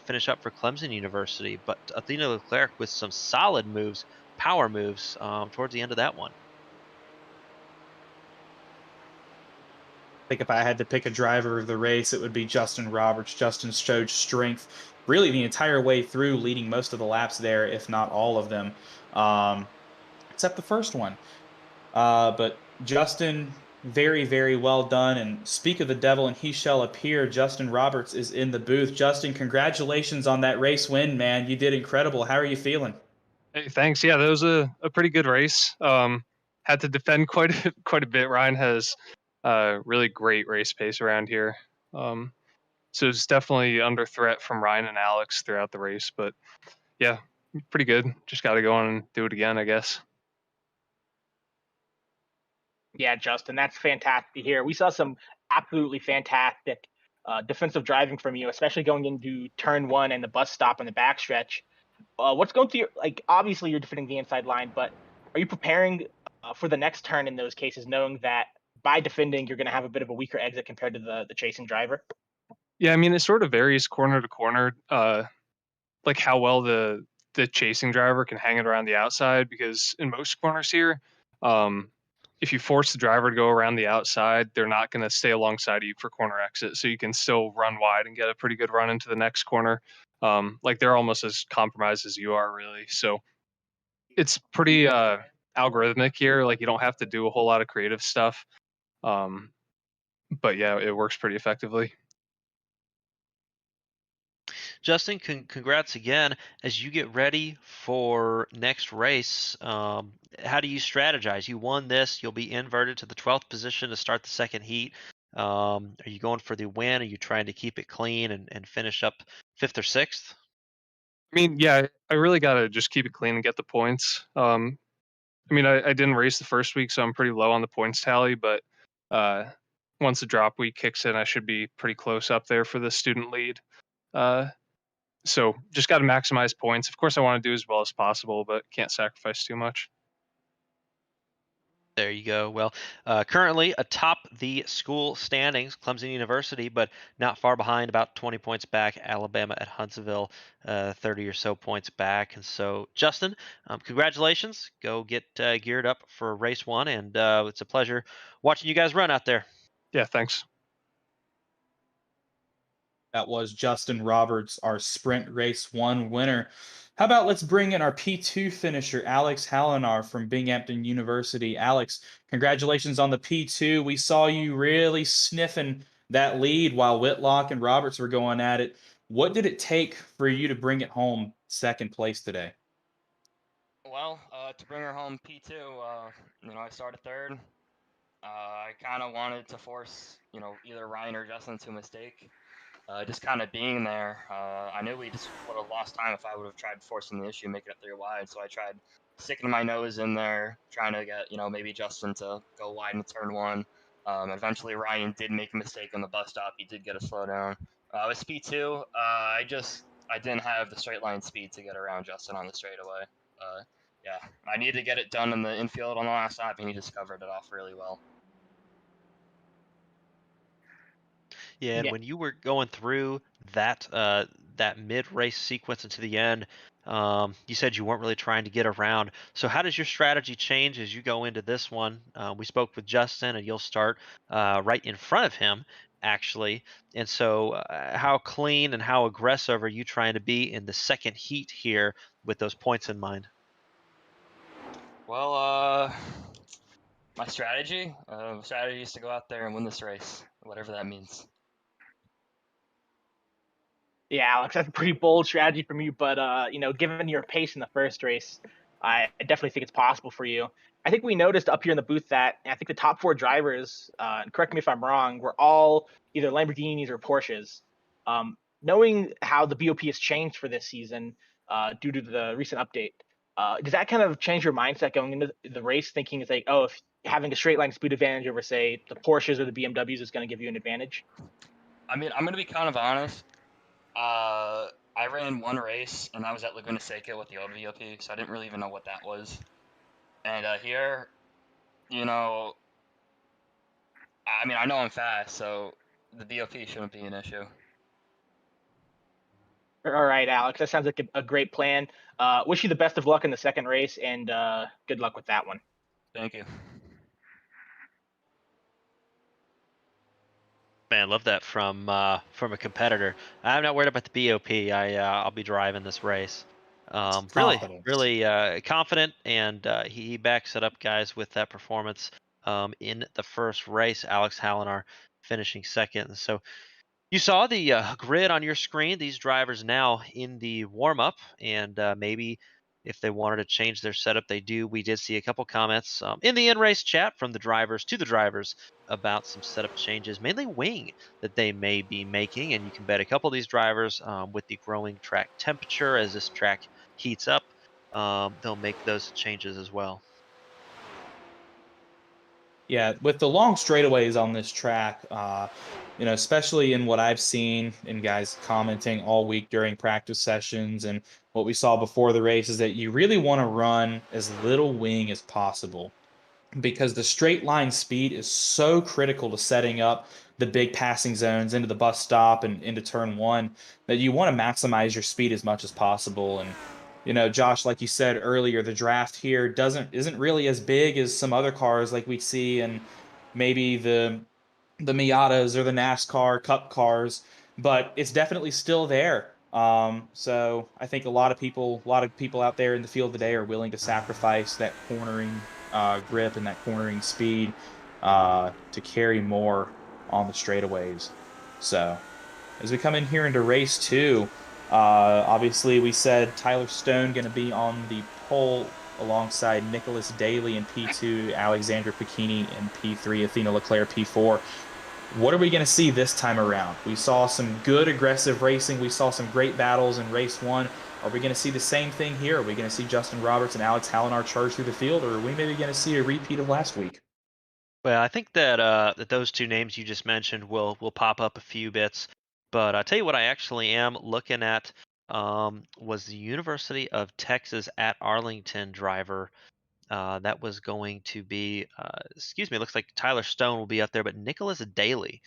finish up for Clemson University. But Athena Leclerc with some solid moves, power moves towards the end of that one. I think if I had to pick a driver of the race, it would be Justin Roberts. Justin showed strength really the entire way through, leading most of the laps there, if not all of them, except the first one. But Justin, very, very well done. And speak of the devil and he shall appear. Justin Roberts is in the booth. Justin, congratulations on that race win, man. You did incredible. How are you feeling? Hey, thanks. Yeah, that was a pretty good race. Had to defend quite a bit. Ryan has really great race pace around here. So it's definitely under threat from Ryan and Alex throughout the race. But yeah, pretty good. Just got to go on and do it again, I guess. Yeah, Justin, that's fantastic to hear. We saw some absolutely fantastic defensive driving from you, especially going into turn 1 and the bus stop in the backstretch. What's going through obviously you're defending the inside line, but are you preparing for the next turn in those cases, knowing that by defending you're going to have a bit of a weaker exit compared to the chasing driver? Yeah, I mean it sort of varies corner to corner, like how well the chasing driver can hang it around the outside. Because in most corners here, if if you force the driver to go around the outside, they're not going to stay alongside of you for corner exit. So you can still run wide and get a pretty good run into the next corner. Like they're almost as compromised as you are, really. So it's pretty algorithmic here. Like you don't have to do a whole lot of creative stuff. But yeah, it works pretty effectively. Justin, congrats again. As you get ready for next race, how do you strategize? You won this. You'll be inverted to the 12th position to start the second heat. Are you going for the win? Are you trying to keep it clean and finish up 5th or 6th? I mean, yeah, I really got to just keep it clean and get the points. I mean, I didn't race the first week, so I'm pretty low on the points tally, but once the drop week kicks in, I should be pretty close up there for the student lead. So just got to maximize points. Of course, I want to do as well as possible, but can't sacrifice too much. There you go. Well, currently atop the school standings, Clemson University, but not far behind, about 20 points back. Alabama at Huntsville, 30 or so points back. And so, Justin, congratulations. Go get geared up for race 1, and it's a pleasure watching you guys run out there. Yeah, thanks. That was Justin Roberts, our Sprint Race 1 winner. How about let's bring in our P2 finisher, Alex Hallinar from Binghamton University. Alex, congratulations on the P2. We saw you really sniffing that lead while Whitlock and Roberts were going at it. What did it take for you to bring it home second place today? Well, to bring her home P2, I started third. I kind of wanted to force, either Ryan or Justin to a mistake. Just kind of being there, I knew we just would have lost time if I would have tried forcing the issue, making it 3 wide. So I tried sticking my nose in there, trying to get, maybe Justin to go wide in turn 1. Eventually, Ryan did make a mistake on the bus stop. He did get a slowdown. With speed 2, I didn't have the straight line speed to get around Justin on the straightaway. Yeah, I needed to get it done in the infield on the last lap, and he just covered it off really well. Yeah, and when you were going through that that mid-race sequence into the end, you said you weren't really trying to get around. So how does your strategy change as you go into this one? We spoke with Justin, and you'll start right in front of him, actually. And so, how clean and how aggressive are you trying to be in the second heat here with those points in mind? Well, my strategy is to go out there and win this race, whatever that means. Yeah, Alex, that's a pretty bold strategy from you, but given your pace in the first race, I definitely think it's possible for you. I think we noticed up here in the booth that I think the top 4 drivers, and correct me if I'm wrong, were all either Lamborghinis or Porsches. Knowing how the BOP has changed for this season due to the recent update, does that kind of change your mindset going into the race, thinking it's like, oh, if having a straight line speed advantage over, say, the Porsches or the BMWs is going to give you an advantage? I mean, I'm going to be kind of honest. I ran one race, and that was at Laguna Seca with the old VOP, so I didn't really even know what that was. And here, I mean, I know I'm fast, so the VOP shouldn't be an issue. All right, Alex, that sounds like a great plan. Wish you the best of luck in the second race, and good luck with that one. Thank you. Man, love that from a competitor. I'm not worried about the BOP. I'll be driving this race. Really confident, and he backs it up, guys, with that performance in the first race. Alex Hallinar finishing second. And so you saw the grid on your screen. These drivers now in the warm-up, and maybe if they wanted to change their setup, they do. We did see a couple comments in the in-race chat from the drivers to the drivers about some setup changes, mainly wing, that they may be making. And you can bet a couple of these drivers with the growing track temperature as this track heats up, they'll make those changes as well. Yeah, with the long straightaways on this track, especially in what I've seen and guys commenting all week during practice sessions and what we saw before the race is that you really want to run as little wing as possible because the straight line speed is so critical to setting up the big passing zones into the bus stop and into turn 1 that you want to maximize your speed as much as possible. And Josh, like you said earlier, the draft here isn't really as big as some other cars like we see in maybe the Miatas or the NASCAR Cup cars, but it's definitely still there. So I think a lot of people out there in the field today are willing to sacrifice that cornering grip and that cornering speed to carry more on the straightaways. So as we come in here into race two, obviously we said Tyler Stone going to be on the pole alongside Nicholas Daly in P2, Alexander Pacchini in P3, Athena Leclerc P4. What are we going to see this time around? We saw some good aggressive racing. We saw some great battles in race one. Are we going to see the same thing here? Are we going to see Justin Roberts and Alex Hallinar charge through the field, or are we maybe going to see a repeat of last week? Well, I think that that those two names you just mentioned will pop up a few bits. But I'll tell you what I actually am looking at was the University of Texas at Arlington driver. That was going to be, excuse me, it looks like Tyler Stone will be up there, but Nicholas Daly,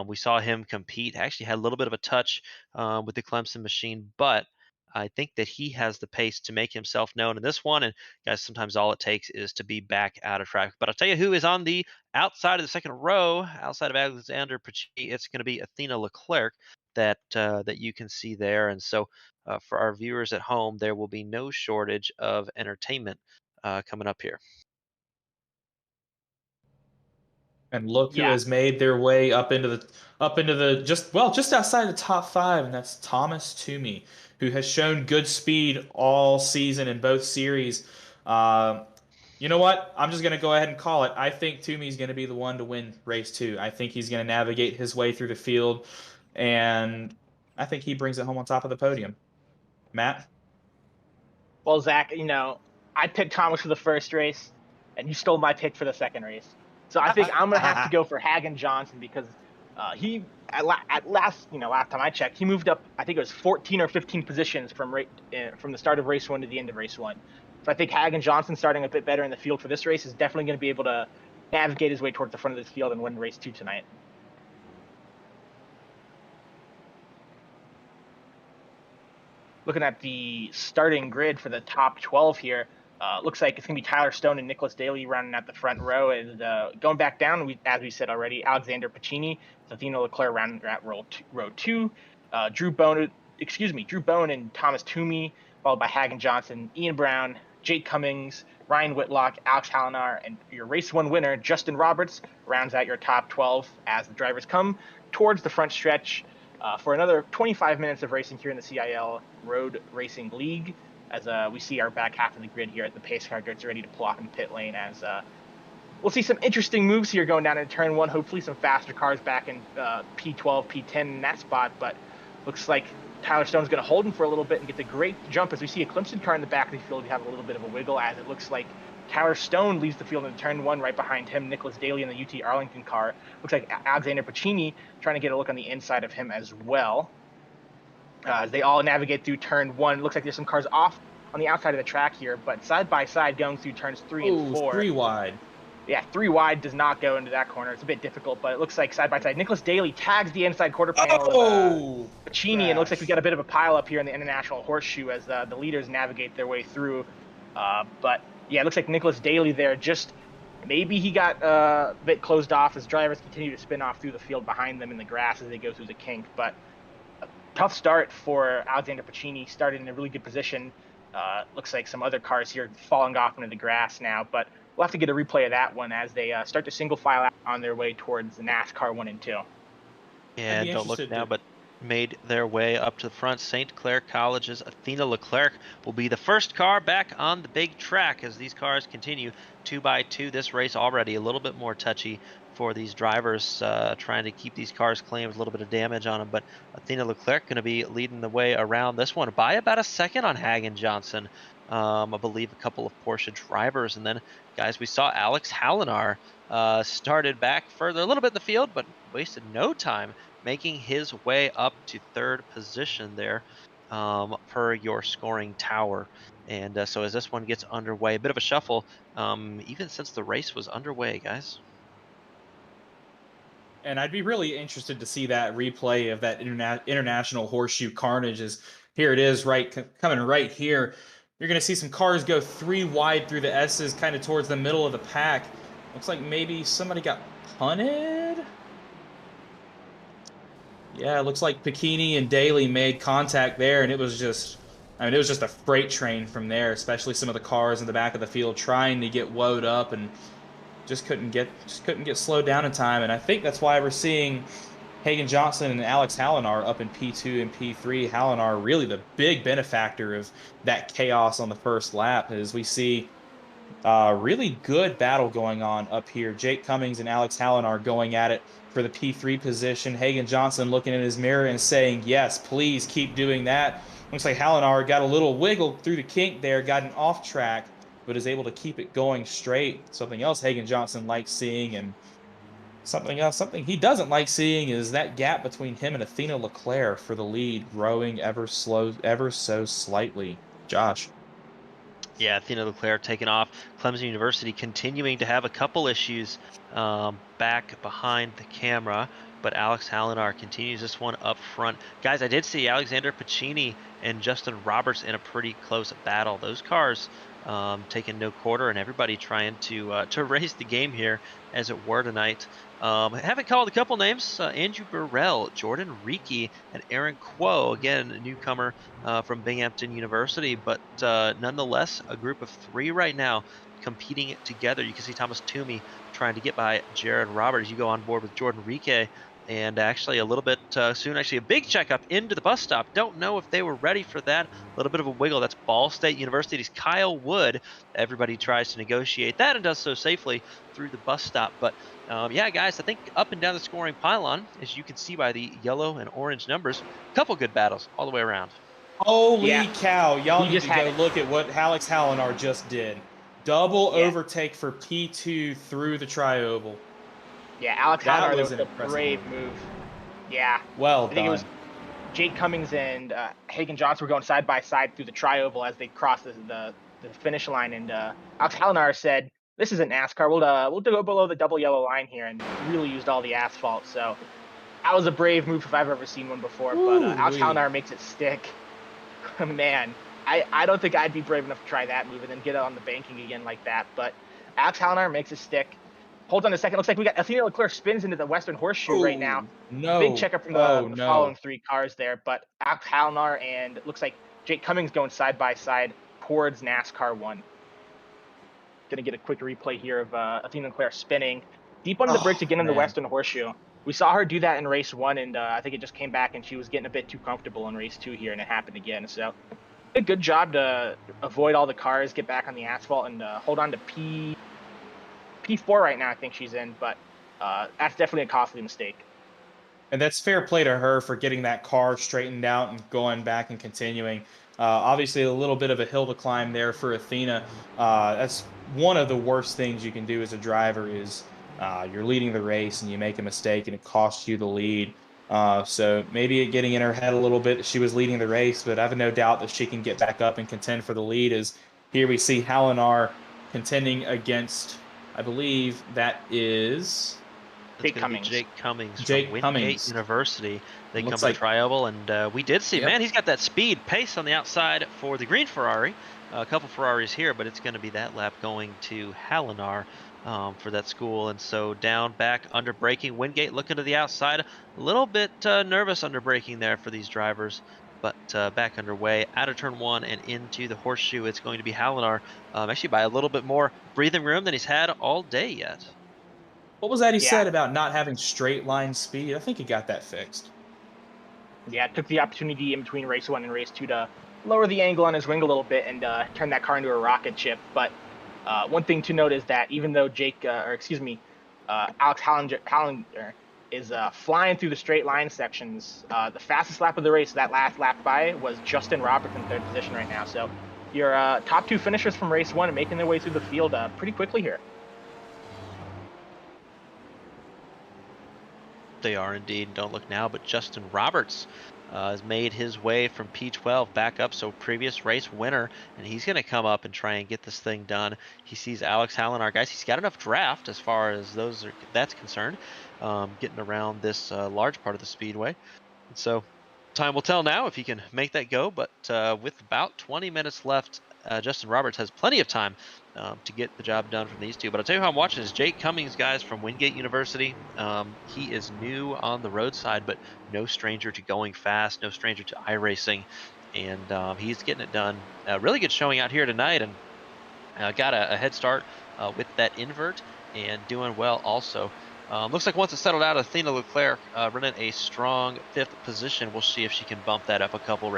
we saw him compete. Actually had a little bit of a touch with the Clemson machine, but I think that he has the pace to make himself known in this one. And guys, sometimes all it takes is to be back out of traffic. But I'll tell you who is on the outside of the second row, outside of Alexander Pacini. It's going to be Athena Leclerc that you can see there. And so for our viewers at home, there will be no shortage of entertainment coming up here. And look who Yeah. has made their way up into the just outside the top five, and that's Thomas Toomey, who has shown good speed all season in both series. You know what? I'm just gonna go ahead and call it. I think Toomey's gonna be the one to win race two. I think he's gonna navigate his way through the field, and I think he brings it home on top of the podium. Matt? Well, Zach, I picked Thomas for the first race, and you stole my pick for the second race. So I think I'm gonna have to go for Hagen Johnson because he last time I checked, he moved up. I think it was 14 or 15 positions from the start of race one to the end of race one. So I think Hagen Johnson starting a bit better in the field for this race is definitely going to be able to navigate his way towards the front of this field and win race two tonight. Looking at the starting grid for the top 12 here, looks like it's going to be Tyler Stone and Nicholas Daly running at the front row. And going back down, as we said already, Alexander Pacini, Athena Leclerc rounding at row two. Drew Bone and Thomas Toomey, followed by Hagen Johnson, Ian Brown, Jake Cummings, Ryan Whitlock, Alex Hallinar, and your race one winner, Justin Roberts, rounds out your top 12 as the drivers come towards the front stretch for another 25 minutes of racing here in the CiL Road Racing League, as we see our back half of the grid here at the pace car gets ready to pull off in pit lane, as we'll see some interesting moves here going down into turn one. Hopefully some faster cars back in P12, P10 in that spot, but looks like Tyler Stone's going to hold him for a little bit and get the great jump as we see a Clemson car in the back of the field have a little bit of a wiggle, as it looks like Tyler Stone leaves the field in turn one. Right behind him, Nicholas Daly in the UT Arlington car. Looks like Alexander Pacini trying to get a look on the inside of him as well. As they all navigate through turn one. Looks like there's some cars off on the outside of the track here, but side by side going through turns three and four. 3 wide. Yeah, 3 wide does not go into that corner. It's a bit difficult, but it looks like side by side. Nicholas Daly tags the inside quarter panel of Pacini, and it looks like we got a bit of a pile up here in the International Horseshoe as the leaders navigate their way through. But yeah, it looks like Nicholas Daly there just maybe he got a bit closed off as drivers continue to spin off through the field behind them in the grass as they go through the kink. But a tough start for Alexander Pacini. Started in a really good position. Looks like some other cars here falling off into the grass now, but we'll have to get a replay of that one as they start to single file out on their way towards the NASCAR 1 and 2. Yeah, don't look now, but made their way up to the front. St. Clair College's Athena Leclerc will be the first car back on the big track as these cars continue 2 by 2. This race already a little bit more touchy for these drivers, trying to keep these cars clean with a little bit of damage on them. But Athena Leclerc going to be leading the way around this one by about a second on Hagen Johnson. I believe a couple of Porsche drivers. And then, guys, we saw Alex Hallinar started back further a little bit in the field, but wasted no time making his way up to third position there per your scoring tower. And so as this one gets underway, a bit of a shuffle, even since the race was underway, guys. And I'd be really interested to see that replay of that international horseshoe carnage as here it is, coming right here. You're going to see some cars go 3 wide through the S's, kind of towards the middle of the pack. Looks like maybe somebody got punted. Yeah, it looks like Pacchini and Daly made contact there, and it was just, it was just a freight train from there, especially some of the cars in the back of the field trying to get woed up and just couldn't get slowed down in time. And I think that's why we're seeing Hagen Johnson and Alex Hallinar up in P2 and P3. Hallinar really the big benefactor of that chaos on the first lap, as we see really good battle going on up here. Jake Cummings and Alex Hallinar going at it for the P3 position. Hagen Johnson looking in his mirror and saying, yes, please keep doing that. Looks like Hallinar got a little wiggle through the kink there, got an off track, but is able to keep it going straight. Something else Hagen Johnson likes seeing, and something he doesn't like seeing, is that gap between him and Athena Leclerc for the lead growing ever so slightly. Josh. Yeah, Athena Leclerc taking off. Clemson University continuing to have a couple issues back behind the camera, but Alex Hallinar continues this one up front. Guys, I did see Alexander Pacchini and Justin Roberts in a pretty close battle. Those cars taking no quarter, and everybody trying to raise the game here, as it were, tonight. I haven't called a couple names: Andrew Burrell, Jordan Reekie, and Aaron Quo. Again, a newcomer from Binghamton University, but nonetheless, a group of 3 right now competing together. You can see Thomas Toomey trying to get by Jared Roberts. You go on board with Jordan Reekie. And actually, a little bit soon, actually, a big checkup into the bus stop. Don't know if they were ready for that. A little bit of a wiggle. That's Ball State University's Kyle Wood. Everybody tries to negotiate that and does so safely through the bus stop. But yeah, guys, I think up and down the scoring pylon, as you can see by the yellow and orange numbers, a couple good battles all the way around. Holy cow, y'all He need just to had go it. look at what Alex Hallinar just did. Double Yeah. overtake for P2 through the tri-oval. Yeah, Alex That Hallinar, was that an was a impressive brave move. Yeah. Well I think it was done. Jake Cummings and Hagen Johnson were going side by side through the tri-oval as they crossed the finish line, and Alex Hallinar said, "This isn't NASCAR. We'll go below the double yellow line here," and really used all the asphalt. So that was a brave move if I've ever seen one before. But Alex Ooh-wee. Hallinar makes it stick. Man, I don't think I'd be brave enough to try that move and then get it on the banking again like that. But Alex Hallinar makes it stick. Hold on a second. Looks like we got Athena Leclerc spins into the Western Horseshoe right now. No. Big checkup from the no. following 3 cars there. But Alex Hallinar and it looks like Jake Cummings going side by side towards NASCAR 1. Gonna get a quick replay here of Athena Leclerc spinning deep under the brakes again in the Western Horseshoe. We saw her do that in race 1, and I think it just came back and she was getting a bit too comfortable in race 2 here, and it happened again. So a good job to avoid all the cars, get back on the asphalt, and hold on to P4 right now. I think she's in, but that's definitely a costly mistake. And that's fair play to her for getting that car straightened out and going back and continuing. Obviously, a little bit of a hill to climb there for Athena. That's one of the worst things you can do as a driver is you're leading the race and you make a mistake and it costs you the lead. So maybe getting in her head a little bit, she was leading the race, but I have no doubt that she can get back up and contend for the lead. As here we see Hallinar contending against, I believe that is That's going to be Jake Cummings Jake from Wingate Cummings. University. They Looks come like to tri-oval, and we did see, Yep. man, he's got that speed, pace on the outside for the green Ferrari. A couple Ferraris here, but it's going to be that lap going to Hallinar for that school. And so down, back, under braking. Wingate looking to the outside. A little bit nervous under braking there for these drivers. But back underway, out of turn 1 and into the horseshoe, it's going to be Hallinar, actually by a little bit more breathing room than he's had all day yet. What was that he Yeah. said about not having straight line speed? I think he got that fixed. Yeah, took the opportunity in between race 1 and race 2 to lower the angle on his wing a little bit and turn that car into a rocket ship. But one thing to note is that even though Alex Hallinar is flying through the straight line sections, the fastest lap of the race, that last lap by, was Justin Roberts in 3rd position right now. So your top 2 finishers from race 1 and making their way through the field pretty quickly here. They are indeed. Don't look now, but Justin Roberts has made his way from P12 back up. So previous race winner, and he's going to come up and try and get this thing done. He sees Alex Hallinar, guys. He's got enough draft as far as that's concerned, getting around this large part of the speedway. And so Time will tell now if he can make that go, but with about 20 minutes left, Justin Roberts has plenty of time to get the job done from these two. But I'll tell you who I'm watching is Jake Cummings, guys, from Wingate University. He is new on the roadside, but no stranger to going fast, no stranger to iRacing, and he's getting it done. Really good showing out here tonight, and got a head start with that invert and doing well also. Looks like once it's settled out, Athena Leclerc running a strong 5th position. We'll see if she can bump that up a couple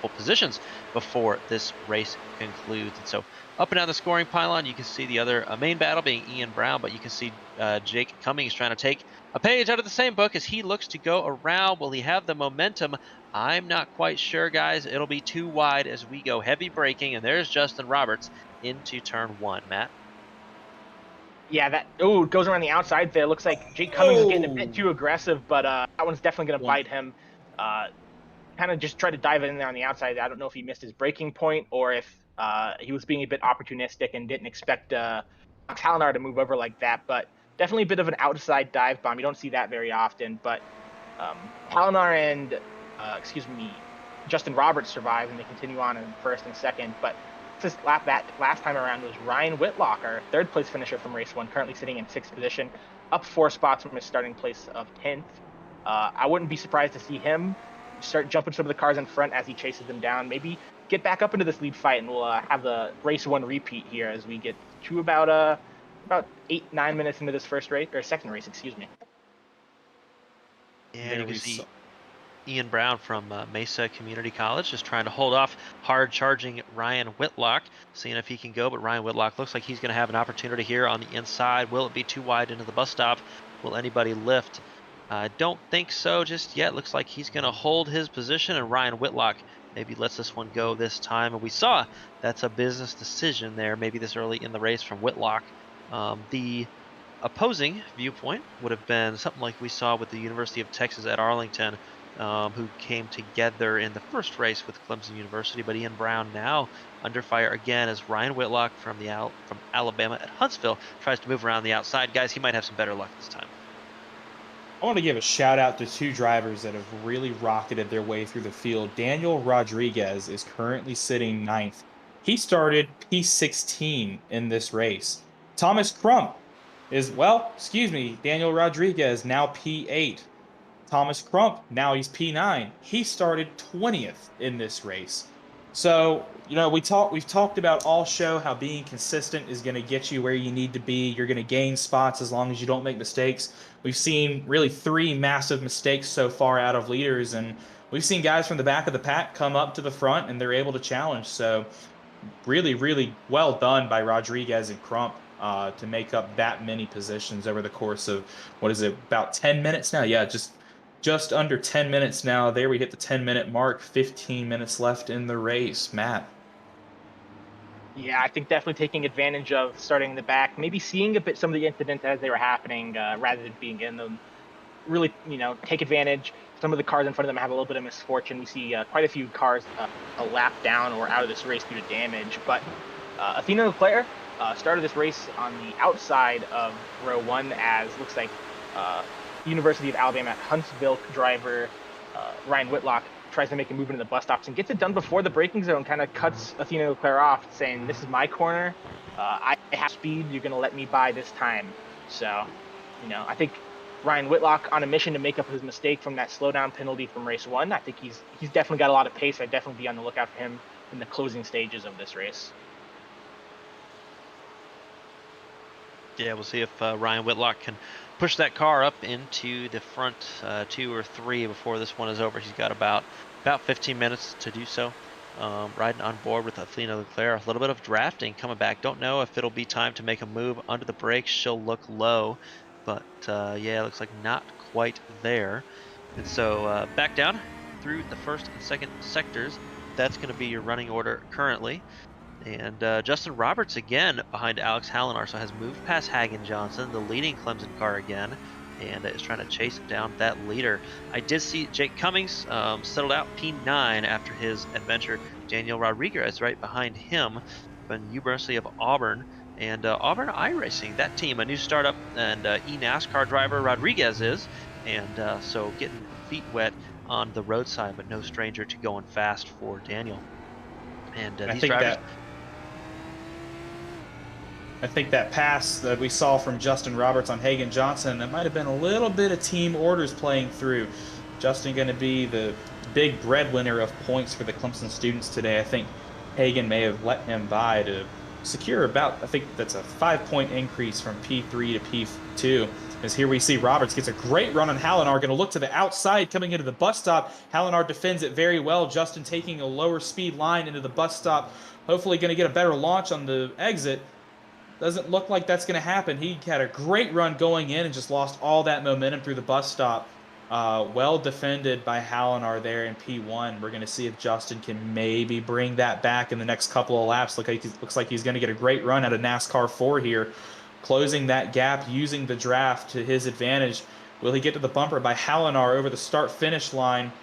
positions before this race concludes. And so up and down the scoring pylon, you can see the other main battle being Ian Brown, but you can see Jake Cummings trying to take a page out of the same book as he looks to go around. Will he have the momentum? I'm not quite sure, guys. It'll be too wide as we go heavy braking, and there's Justin Roberts into turn 1. Matt? Yeah, that it goes around the outside there. Looks like Jake Cummings is getting a bit too aggressive, but that one's definitely going to bite him. Kind of just tried to dive in there on the outside. I don't know if he missed his braking point or if he was being a bit opportunistic and didn't expect Halinar to move over like that, but definitely a bit of an outside dive bomb. You don't see that very often, but Halinar and Justin Roberts survive and they continue on in first and second, but this last time around was Ryan Whitlock, our 3rd place finisher from race 1, currently sitting in 6th position, up 4 spots from his starting place of 10th. I wouldn't be surprised to see him start jumping some of the cars in front as he chases them down. Maybe get back up into this lead fight, and we'll have the race 1 repeat here as we get to about 8-9 minutes into this second race, excuse me. And you can see Ian Brown from Mesa Community College just trying to hold off hard charging Ryan Whitlock, seeing if he can go, but Ryan Whitlock looks like he's going to have an opportunity here on the inside. Will it be too wide into the bus stop? Will anybody lift? I don't think so just yet. Looks like he's going to hold his position, and Ryan Whitlock maybe lets this one go this time. And we saw that's a business decision there, maybe this early in the race from Whitlock. The opposing viewpoint would have been something like we saw with the University of Texas at Arlington, who came together in the first race with Clemson University. But Ian Brown now under fire again as Ryan Whitlock from Alabama at Huntsville tries to move around the outside. Guys, he might have some better luck this time. I want to give a shout out to 2 drivers that have really rocketed their way through the field. Daniel Rodriguez is currently sitting 9th. He started P16 in this race. Thomas Crump is, Daniel Rodriguez now P8. Thomas Crump, now he's P9. He started 20th in this race. So, we've talked about all show how being consistent is going to get you where you need to be. You're going to gain spots as long as you don't make mistakes. We've seen really 3 massive mistakes so far out of leaders, and we've seen guys from the back of the pack come up to the front and they're able to challenge. So really, really well done by Rodriguez and Crump to make up that many positions over the course of, about 10 minutes now? Yeah, just under 10 minutes now. There we hit the 10-minute mark, 15 minutes left in the race. Matt? Yeah, I think definitely taking advantage of starting in the back, maybe seeing some of the incidents as they were happening rather than being in them. Really, take advantage. Some of the cars in front of them have a little bit of misfortune. We see quite a few cars a lap down or out of this race due to damage. But Athena Leclerc started this race on the outside of row 1 as looks like University of Alabama at Huntsville driver Ryan Whitlock tries to make a move into the bus stops and gets it done before the braking zone, kind of cuts Athena Leclerc off, saying, "This is my corner. I have speed. You're going to let me by this time." So, I think Ryan Whitlock on a mission to make up his mistake from that slowdown penalty from race 1. I think he's definitely got a lot of pace. I'd definitely be on the lookout for him in the closing stages of this race. Yeah, we'll see if Ryan Whitlock can push that car up into the front 2 or 3 before this one is over. He's got about 15 minutes to do so. Riding on board with Athena Leclerc. A little bit of drafting coming back. Don't know if it'll be time to make a move under the brakes. She'll look low, but yeah, it looks like not quite there. And so back down through the first and second sectors. That's going to be your running order currently. And Justin Roberts again behind Alex Halinar, so has moved past Hagen Johnson, the leading Clemson car again, and is trying to chase down that leader. I did see Jake Cummings settled out P9 after his adventure. Daniel Rodriguez right behind him from University of Auburn. And Auburn iRacing, that team, a new startup and e-NASCAR driver Rodriguez is. And so getting feet wet on the roadside, but no stranger to going fast for Daniel. And I these think drivers. I think that pass that we saw from Justin Roberts on Hagan Johnson, that might have been a little bit of team orders playing through. Justin going to be the big breadwinner of points for the Clemson students today. I think Hagan may have let him by to secure about, I think that's a 5-point increase from P3 to P2. As here we see Roberts gets a great run on Hallinar, going to look to the outside coming into the bus stop. Hallinar defends it very well. Justin taking a lower speed line into the bus stop. Hopefully going to get a better launch on the exit. Doesn't look like that's going to happen. He had a great run going in and just lost all that momentum through the bus stop. Well defended by Hallinar there in P1. We're going to see if Justin can maybe bring that back in the next couple of laps. Looks like he's going to get a great run out of NASCAR 4 here, closing that gap, using the draft to his advantage. Will he get to the bumper by Hallinar over the start-finish line?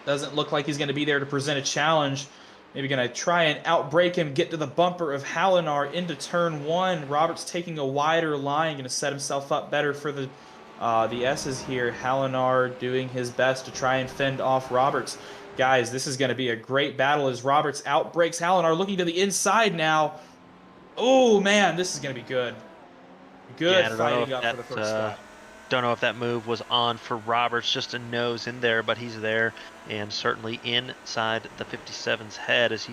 Doesn't look like he's going to be there to present a challenge. Maybe going to try and outbrake him, get to the bumper of Hallinar into turn 1. Roberts taking a wider line, going to set himself up better for the S's here. Hallinar doing his best to try and fend off Roberts. Guys, this is going to be a great battle as Roberts outbreaks Hallinar, looking to the inside now. Oh, man, this is going to be good. Good fighting up for the first spot. Don't know if that move was on for Roberts, just a nose in there, but he's there and certainly inside the 57's head as he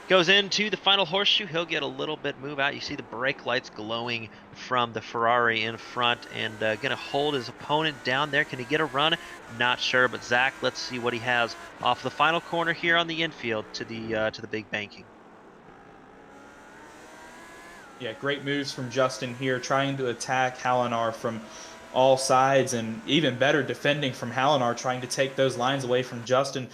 goes into the final horseshoe. He'll get a little bit move out. You see the brake lights glowing from the Ferrari in front, and going to hold his opponent down there. Can he get a run? Not sure, but Zach, let's see what he has off the final corner here on the infield to the big banking. Yeah, great moves from Justin here, trying to attack Hallinar from all sides, and even better defending from Hallinar, trying to take those lines away from Justin.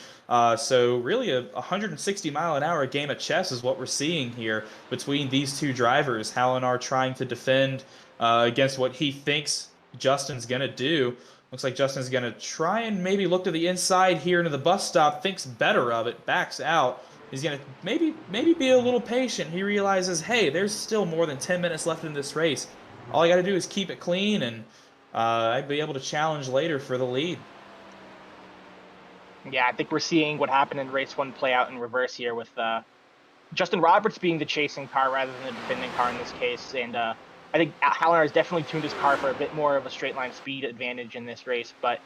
So really a 160-mile-an-hour game of chess is what we're seeing here between these two drivers. Hallinar trying to defend against what he thinks Justin's going to do. Looks like Justin's going to try and maybe look to the inside here into the bus stop, thinks better of it, backs out. He's going to maybe be a little patient. He realizes, hey, there's still more than 10 minutes left in this race. All I got to do is keep it clean, and I'd be able to challenge later for the lead. Yeah, I think we're seeing what happened in race 1 play out in reverse here with Justin Roberts being the chasing car rather than the defending car in this case. And I think Hallinar has definitely tuned his car for a bit more of a straight line speed advantage in this race. But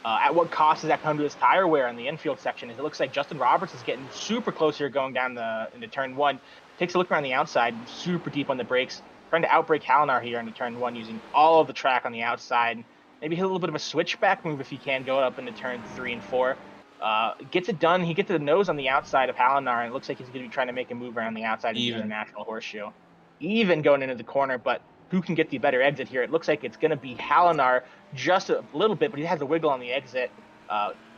at what cost does that come to his tire wear in the infield section? As it looks like Justin Roberts is getting super close here going down into turn 1. Takes a look around the outside, super deep on the brakes. Trying to outbrake Hallinar here into turn 1 using all of the track on the outside. Maybe hit a little bit of a switchback move if he can go up into turn 3 and 4. Gets it done. He gets the nose on the outside of Hallinar, and it looks like he's going to be trying to make a move around the outside of the International Horseshoe. Even going into the corner, but who can get the better exit here? It looks like it's going to be Hallinar just a little bit, but he has a wiggle on the exit.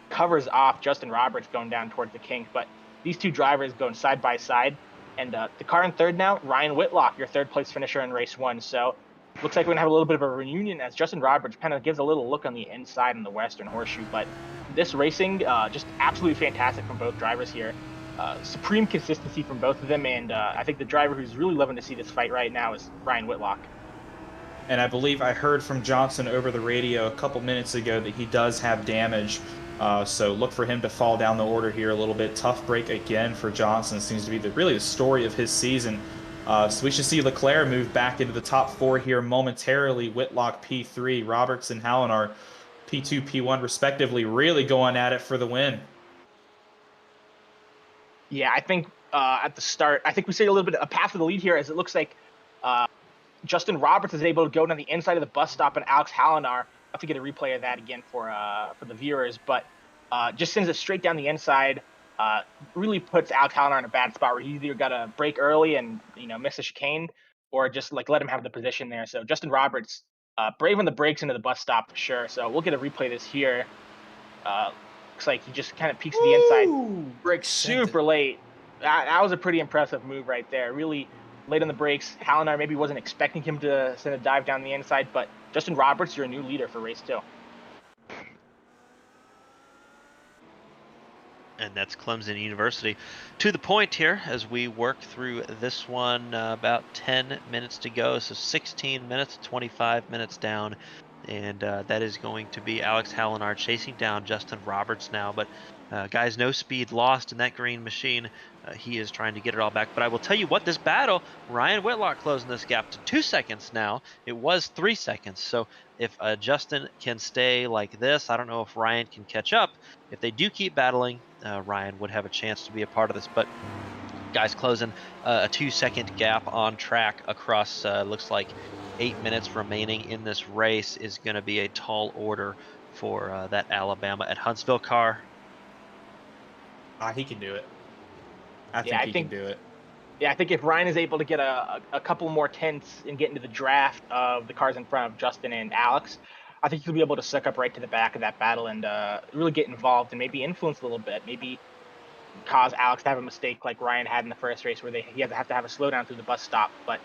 Covers off Justin Roberts going down towards the kink, but these two drivers going side by side. And the car in third now, Ryan Whitlock, your third place finisher in race 1. So looks like we're going to have a little bit of a reunion as Justin Roberts kind of gives a little look on the inside in the Western Horseshoe. But this racing, just absolutely fantastic from both drivers here. Supreme consistency from both of them. And I think the driver who's really loving to see this fight right now is Ryan Whitlock. And I believe I heard from Johnson over the radio a couple minutes ago that he does have damage. So look for him to fall down the order here a little bit. Tough break again for Johnson. Seems to be really the story of his season. So we should see Leclerc move back into the top 4 here momentarily. Whitlock P3, Roberts and Hallinar P2, P1 respectively, really going at it for the win. Yeah, I think at the start, I think we see a little bit of a path to the lead here as it looks like Justin Roberts is able to go down the inside of the bus stop, and Alex Hallinar, I'll have to get a replay of that again for the viewers, but just sends it straight down the inside. Really puts Alex Hallinar in a bad spot where he either got to brake early and miss a chicane, or just like let him have the position there. So Justin Roberts brave on the brakes into the bus stop for sure. So we'll get a replay of this here. Looks like he just kind of peeks to the inside, brakes super late. That was a pretty impressive move right there. Really late on the brakes. Hallinar maybe wasn't expecting him to send a dive down the inside, but Justin Roberts, you're a new leader for race 2. And that's Clemson University. To the point here as we work through this one, about 10 minutes to go. So 16 minutes, 25 minutes down And that is going to be Alex Hallinar chasing down Justin Roberts now. But guys, no speed lost in that green machine. He is trying to get it all back. But I will tell you what, this battle, Ryan Whitlock closing this gap to 2 seconds now. It was 3 seconds. So if Justin can stay like this, I don't know if Ryan can catch up. If they do keep battling, Ryan would have a chance to be a part of this. But guys, closing a 2 second gap on track across looks like 8 minutes remaining in this race is going to be a tall order for that Alabama at Huntsville car. He can do it. I Yeah, think he can do it. Yeah, I think if Ryan is able to get a couple more tenths and get into the draft of the cars in front of Justin and Alex, I think he'll be able to suck up right to the back of that battle and really get involved and maybe influence a little bit. Maybe cause Alex to have a mistake like Ryan had in the first race where he has to have a slowdown through the bus stop. But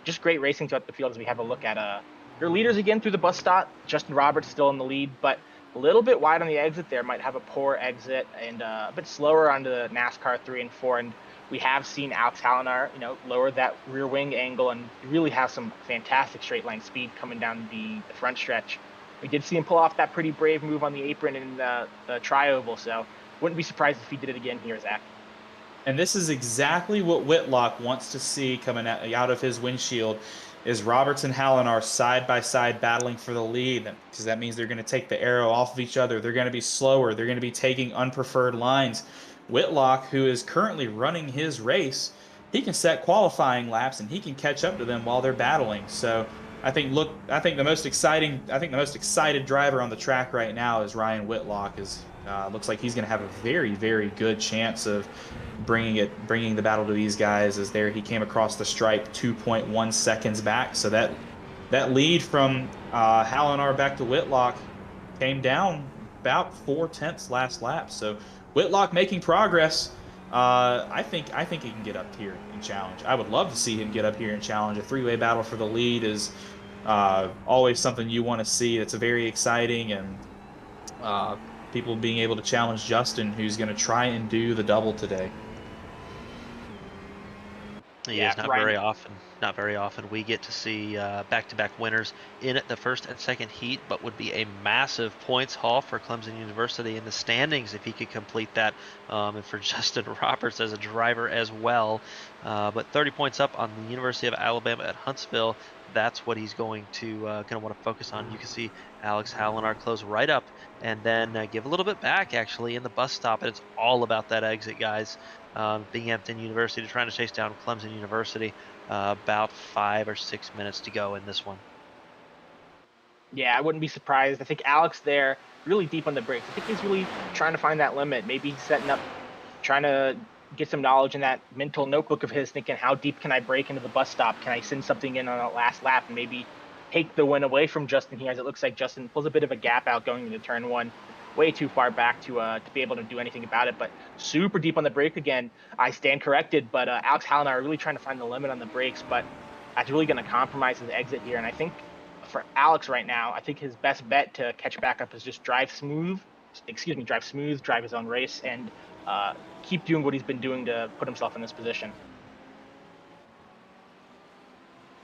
just great racing throughout the field as we have a look at your leaders again through the bus stop. Justin Roberts still in the lead, but a little bit wide on the exit there. Might have a poor exit and a bit slower onto the NASCAR 3 and 4. And we have seen Alex Hallinar, lower that rear wing angle and really have some fantastic straight line speed coming down the front stretch. We did see him pull off that pretty brave move on the apron in the tri-oval, so wouldn't be surprised if he did it again here, Zach. And this is exactly what Whitlock wants to see coming out of his windshield, is Roberts and Hallinar side by side battling for the lead, because that means they're going to take the arrow off of each other. They're going to be slower. They're going to be taking unpreferred lines. Whitlock, who is currently running his race, he can set qualifying laps and he can catch up to them while they're battling. So I think the most excited driver on the track right now is Ryan Whitlock. Looks like he's going to have a very, very good chance of bringing the battle to these guys. As there he came across the stripe 2.1 seconds back. So that lead from Hallinar back to Whitlock came down about 4/10 last lap. So Whitlock making progress. I think he can get up here and challenge. I would love to see him get up here and challenge. A three-way battle for the lead is always something you want to see. It's very exciting, and people being able to challenge Justin, who's going to try and do the double today. Yes, not very often we get to see back-to-back winners in the first and second heat, but would be a massive points haul for Clemson University in the standings if he could complete that, and for Justin Roberts as a driver as well. But 30 points up on the University of Alabama at Huntsville. That's what he's going to want to focus on. You can see Alex Hallinar close right up and then give a little bit back actually in the bus stop, and it's all about that exit, guys. Binghamton University trying to chase down Clemson University. About 5 or 6 minutes to go in this one. Yeah, I wouldn't be surprised. I think Alex there really deep on the brakes. I think he's really trying to find that limit. Maybe he's setting up, trying to get some knowledge in that mental notebook of his, thinking how deep can I break into the bus stop? Can I send something in on that last lap and maybe take the win away from Justin here, as it looks like Justin pulls a bit of a gap out going into turn one. Way too far back to be able to do anything about it, but super deep on the brake again. I stand corrected, but Alex Hallinar are really trying to find the limit on the brakes, but that's really going to compromise his exit here. And I think for Alex right now, I think his best bet to catch back up is just drive smooth, drive his own race, and keep doing what he's been doing to put himself in this position.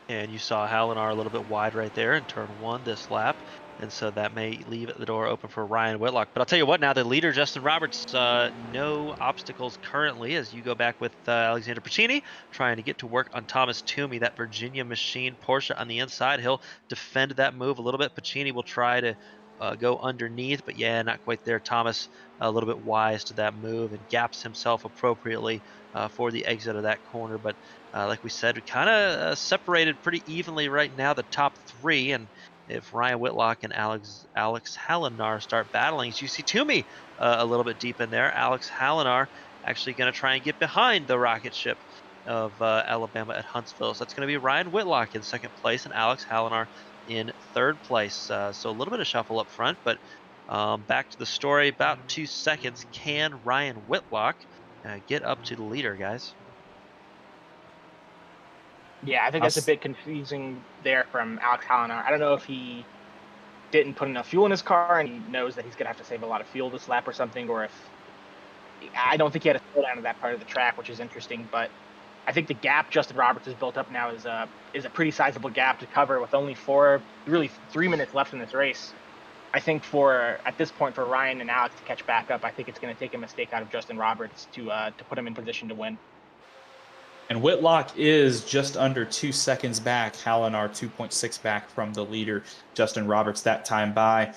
And you saw Hallinar a little bit wide right there in turn one this lap. And so that may leave the door open for Ryan Whitlock. But I'll tell you what, now the leader, Justin Roberts, no obstacles currently as you go back with Alexander Pacini trying to get to work on Thomas Toomey, that Virginia machine Porsche on the inside. He'll defend that move a little bit. Pacini will try to go underneath, but yeah, not quite there. Thomas a little bit wise to that move and gaps himself appropriately for the exit of that corner. But like we said, we kind of separated pretty evenly right now, the top three. And if Ryan Whitlock and Alex Hallinar start battling, you see Toomey a little bit deep in there. Alex Hallinar actually going to try and get behind the rocket ship of Alabama at Huntsville. So that's going to be Ryan Whitlock in second place and Alex Hallinar in third place. So a little bit of shuffle up front, but back to the story. About 2 seconds. Can Ryan Whitlock get up to the leader, guys? Yeah, I think that's a bit confusing there from Alex Hallinar. I don't know if he didn't put enough fuel in his car and he knows that he's going to have to save a lot of fuel this lap or something, or if I don't think he had a slowdown at that part of the track, which is interesting. But I think the gap Justin Roberts has built up now is a pretty sizable gap to cover with only really 3 minutes left in this race. I think at this point for Ryan and Alex to catch back up, I think it's going to take a mistake out of Justin Roberts to put him in position to win. And Whitlock is just under 2 seconds back. Hallinar 2.6 back from the leader, Justin Roberts, that time by.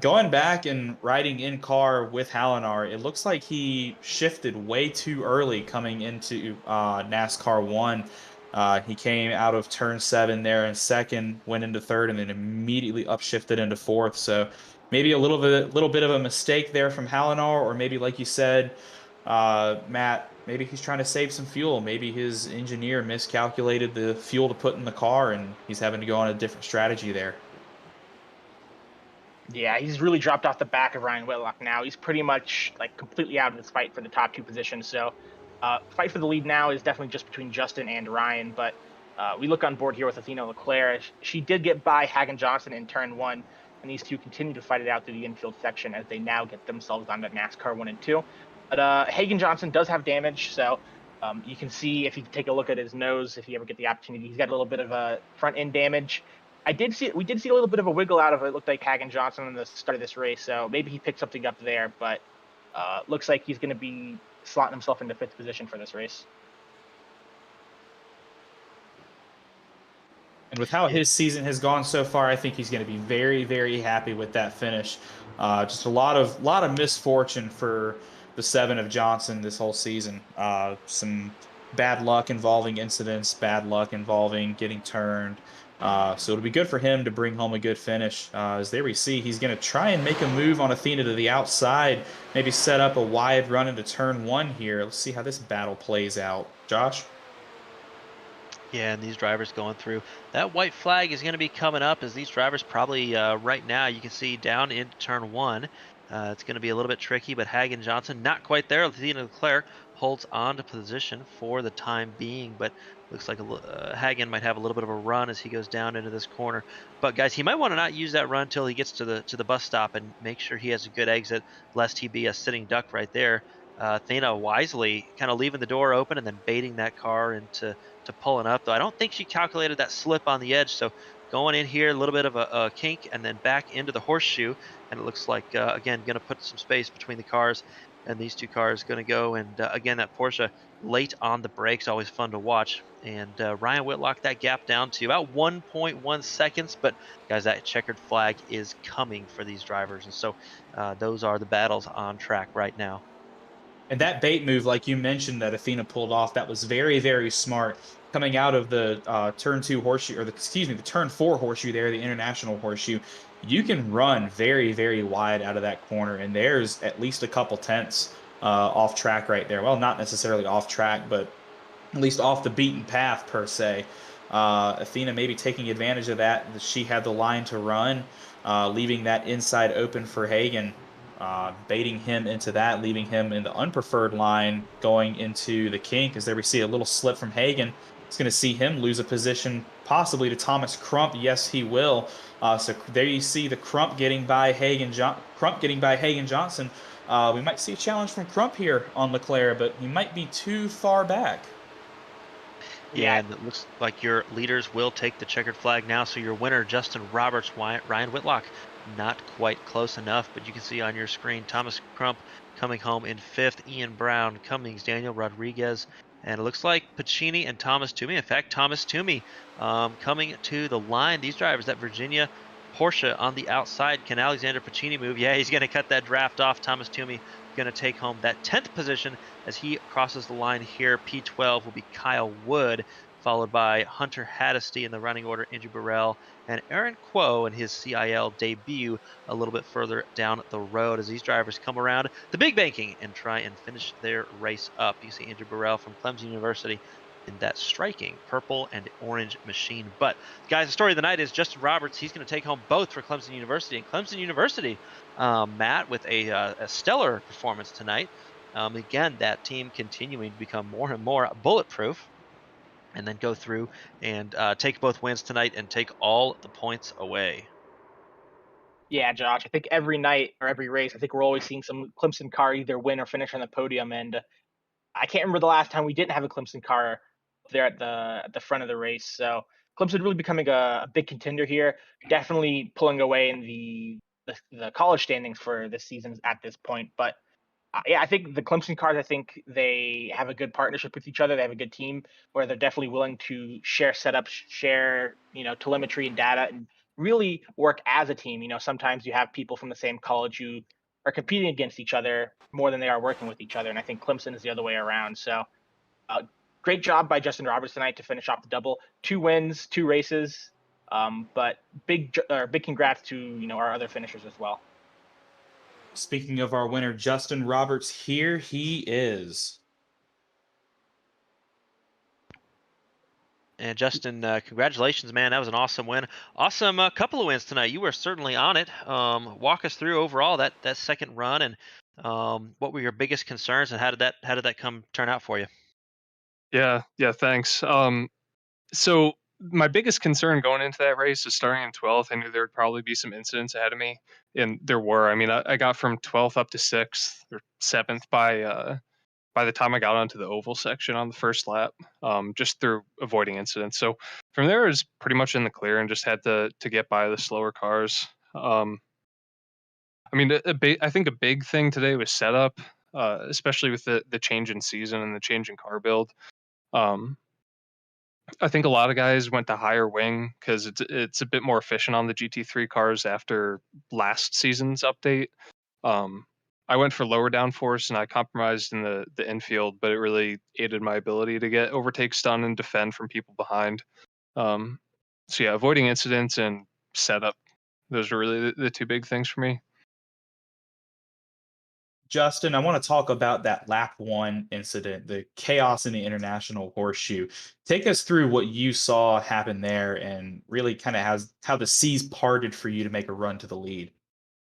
Going back and riding in car with Hallinar, it looks like he shifted way too early coming into NASCAR 1. He came out of turn 7 there in second, went into third, and then immediately upshifted into fourth. So maybe a little bit of a mistake there from Hallinar, or maybe like you said, Matt, maybe he's trying to save some fuel. Maybe his engineer miscalculated the fuel to put in the car, and he's having to go on a different strategy there. Yeah, he's really dropped off the back of Ryan Whitlock now. He's pretty much like completely out of this fight for the top 2 positions. So, fight for the lead now is definitely just between Justin and Ryan. But we look on board here with Athena Leclerc. She did get by Hagen Johnson in turn 1, and these two continue to fight it out through the infield section as they now get themselves onto NASCAR 1 and 2. But Hagen Johnson does have damage, so you can see if you take a look at his nose, if you ever get the opportunity, he's got a little bit of a front end damage. We did see a little bit of a wiggle out of it. It looked like Hagen Johnson in the start of this race, so maybe he picked something up there. But looks like he's going to be slotting himself into 5th position for this race. And with how his season has gone so far, I think he's going to be very, very happy with that finish. Just a lot of misfortune for the 7 of Johnson this whole season. Some bad luck involving incidents, bad luck involving getting turned. So it'll be good for him to bring home a good finish. As there we see, he's going to try and make a move on Athena to the outside, maybe set up a wide run into turn 1 here. Let's see how this battle plays out. Josh? Yeah, and these drivers going through. That white flag is going to be coming up as these drivers probably right now, you can see down into turn 1. It's going to be a little bit tricky, but Hagen Johnson not quite there. Athena Leclerc holds on to position for the time being, but looks like Hagen might have a little bit of a run as he goes down into this corner. But guys, he might want to not use that run until he gets to the bus stop and make sure he has a good exit, lest he be a sitting duck right there. Athena wisely kind of leaving the door open and then baiting that car into pulling up, though I don't think she calculated that slip on the edge. So going in here, a little bit of a kink, and then back into the horseshoe, and it looks like again going to put some space between the cars, and these two cars going to go. And again, that Porsche late on the brakes, always fun to watch. And Ryan Whitlock that gap down to about 1.1 seconds, but guys, that checkered flag is coming for these drivers, and so those are the battles on track right now. And that bait move, like you mentioned, that Athena pulled off, that was very, very smart. Coming out of the turn 2 horseshoe, or the turn 4 horseshoe there, the international horseshoe, you can run very, very wide out of that corner, and there's at least a couple tenths off track right there. Well, not necessarily off track, but at least off the beaten path per se. Athena maybe taking advantage of that. She had the line to run, leaving that inside open for Hagen, baiting him into that, leaving him in the unpreferred line going into the kink. As there we see a little slip from Hagen. It's going to see him lose a position possibly to Thomas Crump. Yes, he will. So there you see the Crump getting by Hagen Johnson. We might see a challenge from Crump here on Leclerc, but he might be too far back. Yeah, and it looks like your leaders will take the checkered flag now. So your winner, Justin Roberts, Ryan Whitlock, not quite close enough, but you can see on your screen Thomas Crump coming home in 5th, Ian Brown, Cummings, Daniel Rodriguez, and it looks like Pacini and Thomas Toomey. In fact, Thomas Toomey coming to the line. These drivers, that Virginia Porsche on the outside, can Alexander Pacini move? Yeah, he's going to cut that draft off. Thomas Toomey going to take home that 10th position as he crosses the line here. P12 will be Kyle Wood, followed by Hunter Haddesty in the running order, Andrew Burrell, and Aaron Quo in his CIL debut a little bit further down the road as these drivers come around the big banking and try and finish their race up. You see Andrew Burrell from Clemson University in that striking purple and orange machine. But guys, the story of the night is Justin Roberts. He's going to take home both for Clemson University. And Clemson University, Matt, with a stellar performance tonight. Again, that team continuing to become more and more bulletproof, and then go through and take both wins tonight and take all the points away. Yeah, Josh. I think every night or every race, I think we're always seeing some Clemson car either win or finish on the podium. And I can't remember the last time we didn't have a Clemson car there at the front of the race. So Clemson really becoming a big contender here. Definitely pulling away in the college standings for this season at this point. But yeah, I think the Clemson cars, I think they have a good partnership with each other. They have a good team where they're definitely willing to share setups, share, telemetry and data, and really work as a team. Sometimes you have people from the same college who are competing against each other more than they are working with each other. And I think Clemson is the other way around. So great job by Justin Roberts tonight to finish off the double. 2 wins, 2 races. But big congrats to, our other finishers as well. Speaking of our winner, Justin Roberts, here he is. And Justin, congratulations, man. That was an awesome win. Awesome couple of wins tonight. You were certainly on it. Walk us through overall that second run, and what were your biggest concerns, and how did that turn out for you? Yeah, thanks. So my biggest concern going into that race is starting in 12th. I knew there would probably be some incidents ahead of me, and there were. I mean, I got from 12th up to 6th or 7th by the time I got onto the oval section on the first lap, just through avoiding incidents. So from there, it was pretty much in the clear and just had to get by the slower cars. I mean, I think a big thing today was setup, especially with the change in season and the change in car build. Um, I think a lot of guys went to higher wing because it's a bit more efficient on the GT3 cars after last season's update. I went for lower downforce and I compromised in the infield, but it really aided my ability to get overtakes done and defend from people behind. So yeah, avoiding incidents and setup, those are really the 2 big things for me. Justin, I want to talk about that lap 1 incident, the chaos in the International Horseshoe. Take us through what you saw happen there and really kind of how the seas parted for you to make a run to the lead.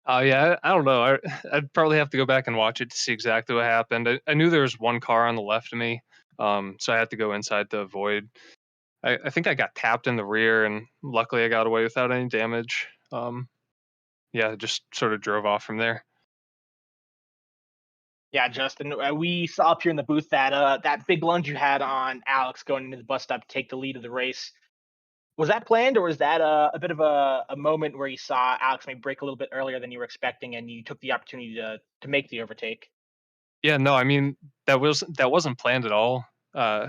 Yeah, I don't know. I'd probably have to go back and watch it to see exactly what happened. I knew there was one car on the left of me, so I had to go inside to avoid. I think I got tapped in the rear, and luckily I got away without any damage. Yeah, just sort of drove off from there. Yeah, Justin, we saw up here in the booth that big lunge you had on Alex going into the bus stop to take the lead of the race. Was that planned, or was that a bit of a moment where you saw Alex maybe break a little bit earlier than you were expecting, and you took the opportunity to make the overtake? Yeah, no, I mean that wasn't planned at all. Uh,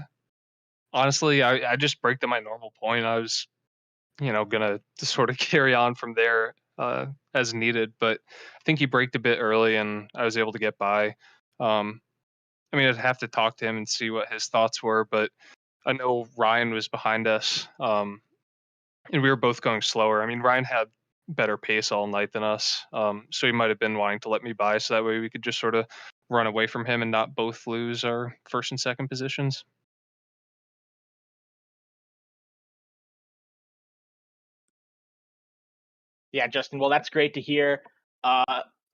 Honestly, I just braked at my normal point. I was, gonna just sort of carry on from there as needed, but I think he braked a bit early, and I was able to get by. Um, I mean, I'd have to talk to him and see what his thoughts were, but I know Ryan was behind us, and we were both going slower. I mean, Ryan had better pace all night than us, so he might have been wanting to let me by, so that way we could just sort of run away from him and not both lose our first and second positions. Yeah, Justin. Well, that's great to hear.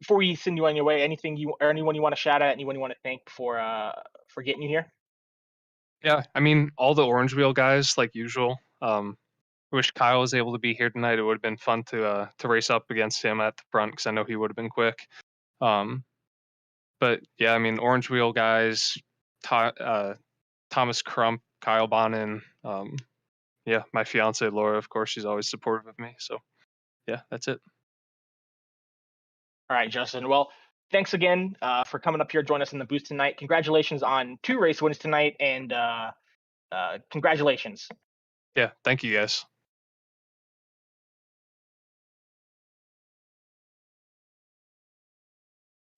Before we send you on your way, anything you or anyone you want to shout out, anyone you want to thank for getting you here? Yeah, I mean, all the Orange Wheel guys, like usual. I wish Kyle was able to be here tonight. It would have been fun to race up against him at the front because I know he would have been quick. Um, but yeah, I mean, Orange Wheel guys, Thomas Crump, Kyle Bonin, yeah, my fiance Laura, of course, she's always supportive of me. So yeah, that's it. All right, Justin. Well, thanks again for coming up here, join us in the booth tonight. Congratulations on 2 race wins tonight, and congratulations. Yeah, thank you guys.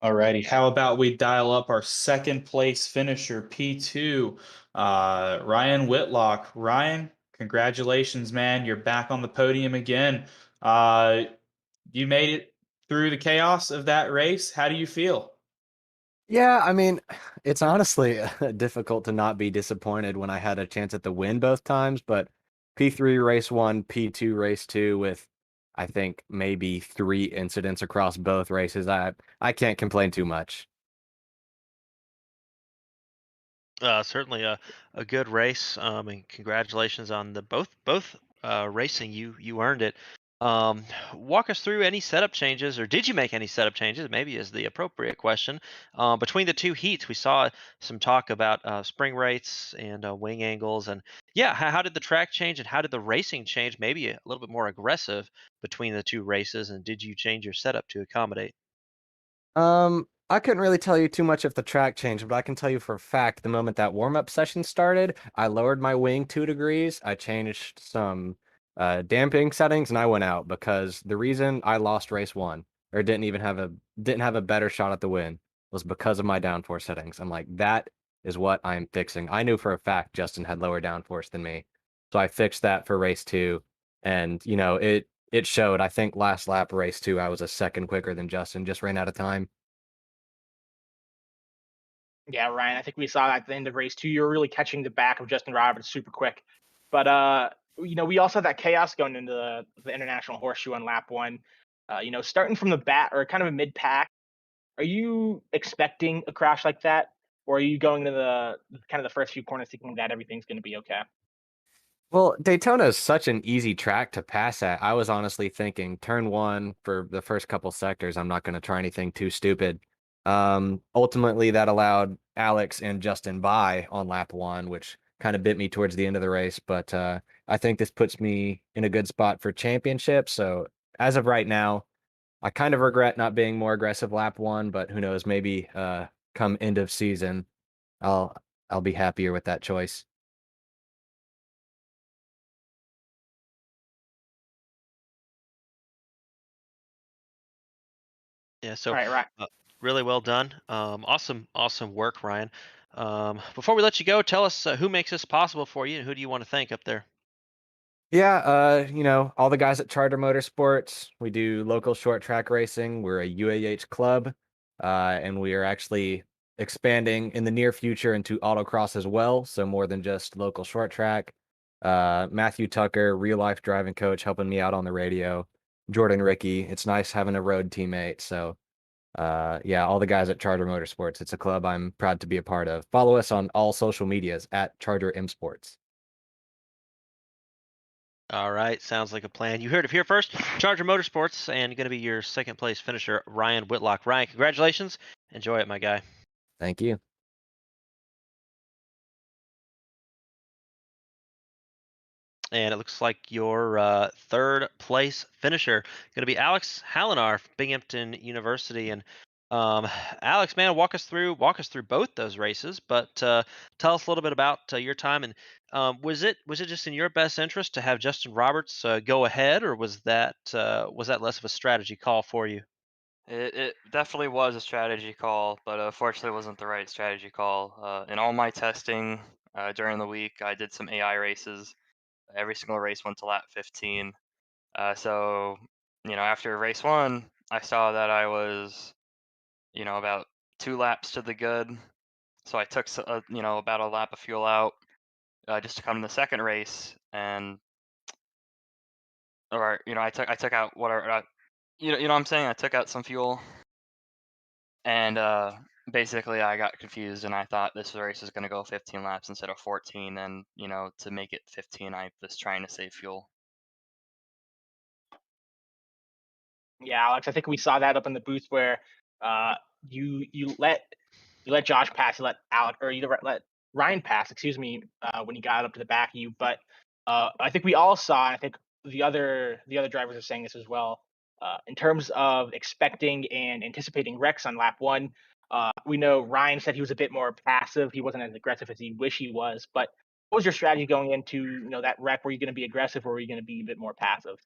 Alrighty, how about we dial up our second place finisher, P2, Ryan Whitlock. Ryan, congratulations, man. You're back on the podium again. You made it through the chaos of that race. How do you feel? Yeah, I mean, it's honestly difficult to not be disappointed when I had a chance at the win both times, but P3 race 1, P2 race 2 with I think maybe 3 incidents across both races. I can't complain too much. Certainly a good race. And congratulations on the both racing. You earned it. Walk us through any setup changes, or did you make any setup changes? Maybe is the appropriate question. Between the two heats, we saw some talk about spring rates and wing angles, and yeah, how did the track change, and how did the racing change? Maybe a little bit more aggressive between the two races, and did you change your setup to accommodate? I couldn't really tell you too much if the track changed, but I can tell you for a fact the moment that warm-up session started, I lowered my wing 2 degrees. I changed some damping settings, and I went out because the reason I lost race one or didn't have a better shot at the win was because of my downforce settings. I'm like, that is what I'm fixing. I knew for a fact Justin had lower downforce than me, so I fixed that for race two, and it showed. I think last lap race two, I was a second quicker than Justin. Just ran out of time. Yeah, Ryan, I think we saw that at the end of race 2. You were really catching the back of Justin Roberts super quick. But we also had that chaos going into the International Horseshoe on lap 1. Starting from the bat or kind of a mid pack, are you expecting a crash like that, or are you going into the kind of the first few corners thinking that everything's going to be okay? Well, Daytona is such an easy track to pass at. I was honestly thinking turn one for the first couple sectors, I'm not going to try anything too stupid. Ultimately, that allowed Alex and Justin by on lap one, which kind of bit me towards the end of the race. But I think this puts me in a good spot for championship. So as of right now, I kind of regret not being more aggressive lap one, but who knows? Maybe come end of season, I'll I'll be happier with that choice. Yeah, so All right, right. really well done. Awesome work, Ryan. Before we let you go, tell us who makes this possible for you, and who do you want to thank up there? Yeah, all the guys at Charter Motorsports, we do local short track racing. We're a UAH club, and we are actually expanding in the near future into autocross as well. So more than just local short track. Matthew Tucker, real life driving coach, helping me out on the radio. Jordan Ricky, it's nice having a road teammate. So, yeah, all the guys at Charter Motorsports. It's a club I'm proud to be a part of. Follow us on all social medias at Charter M Sports. All right, sounds like a plan. You heard it here first. Charger Motorsports, and going to be your second place finisher, Ryan Whitlock. Ryan, congratulations. Enjoy it, my guy. Thank you. And it looks like your third place finisher going to be Alex Hallinar from Binghamton University. And Alex, man, walk us through both those races. But tell us a little bit about your time. And was it just in your best interest to have Justin Roberts go ahead, or was that less of a strategy call for you? It definitely was a strategy call, but unfortunately it wasn't the right strategy call. In all my testing during the week, I did some AI races. Every single race went to lap 15. So, after race one, I saw that I was, about 2 laps to the good. So I took, about a lap of fuel out just to come in the second race, and or I took out whatever. You know what I'm saying? I took out some fuel, and basically I got confused, and I thought this race was going to go 15 laps instead of 14, and to make it 15, I was trying to save fuel. Yeah, Alex, I think we saw that up in the booth where uh, you let Josh pass, you let Alex, or you let Ryan pass, excuse me, when he got up to the back of you. But I think we all saw, and I think the other drivers are saying this as well. In terms of expecting and anticipating wrecks on lap one, we know Ryan said he was a bit more passive. He wasn't as aggressive as he wish he was. But what was your strategy going into that wreck? Were you going to be aggressive, or were you going to be a bit more passive?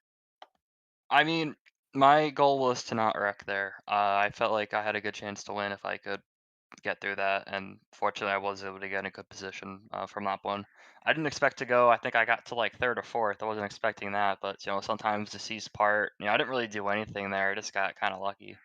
I mean, my goal was to not wreck there. I felt like I had a good chance to win if I could get through that, and fortunately, I was able to get in a good position from lap one. I didn't expect to go. I think I got to like third or fourth. I wasn't expecting that, but sometimes the C's part. I didn't really do anything there. I just got kind of lucky.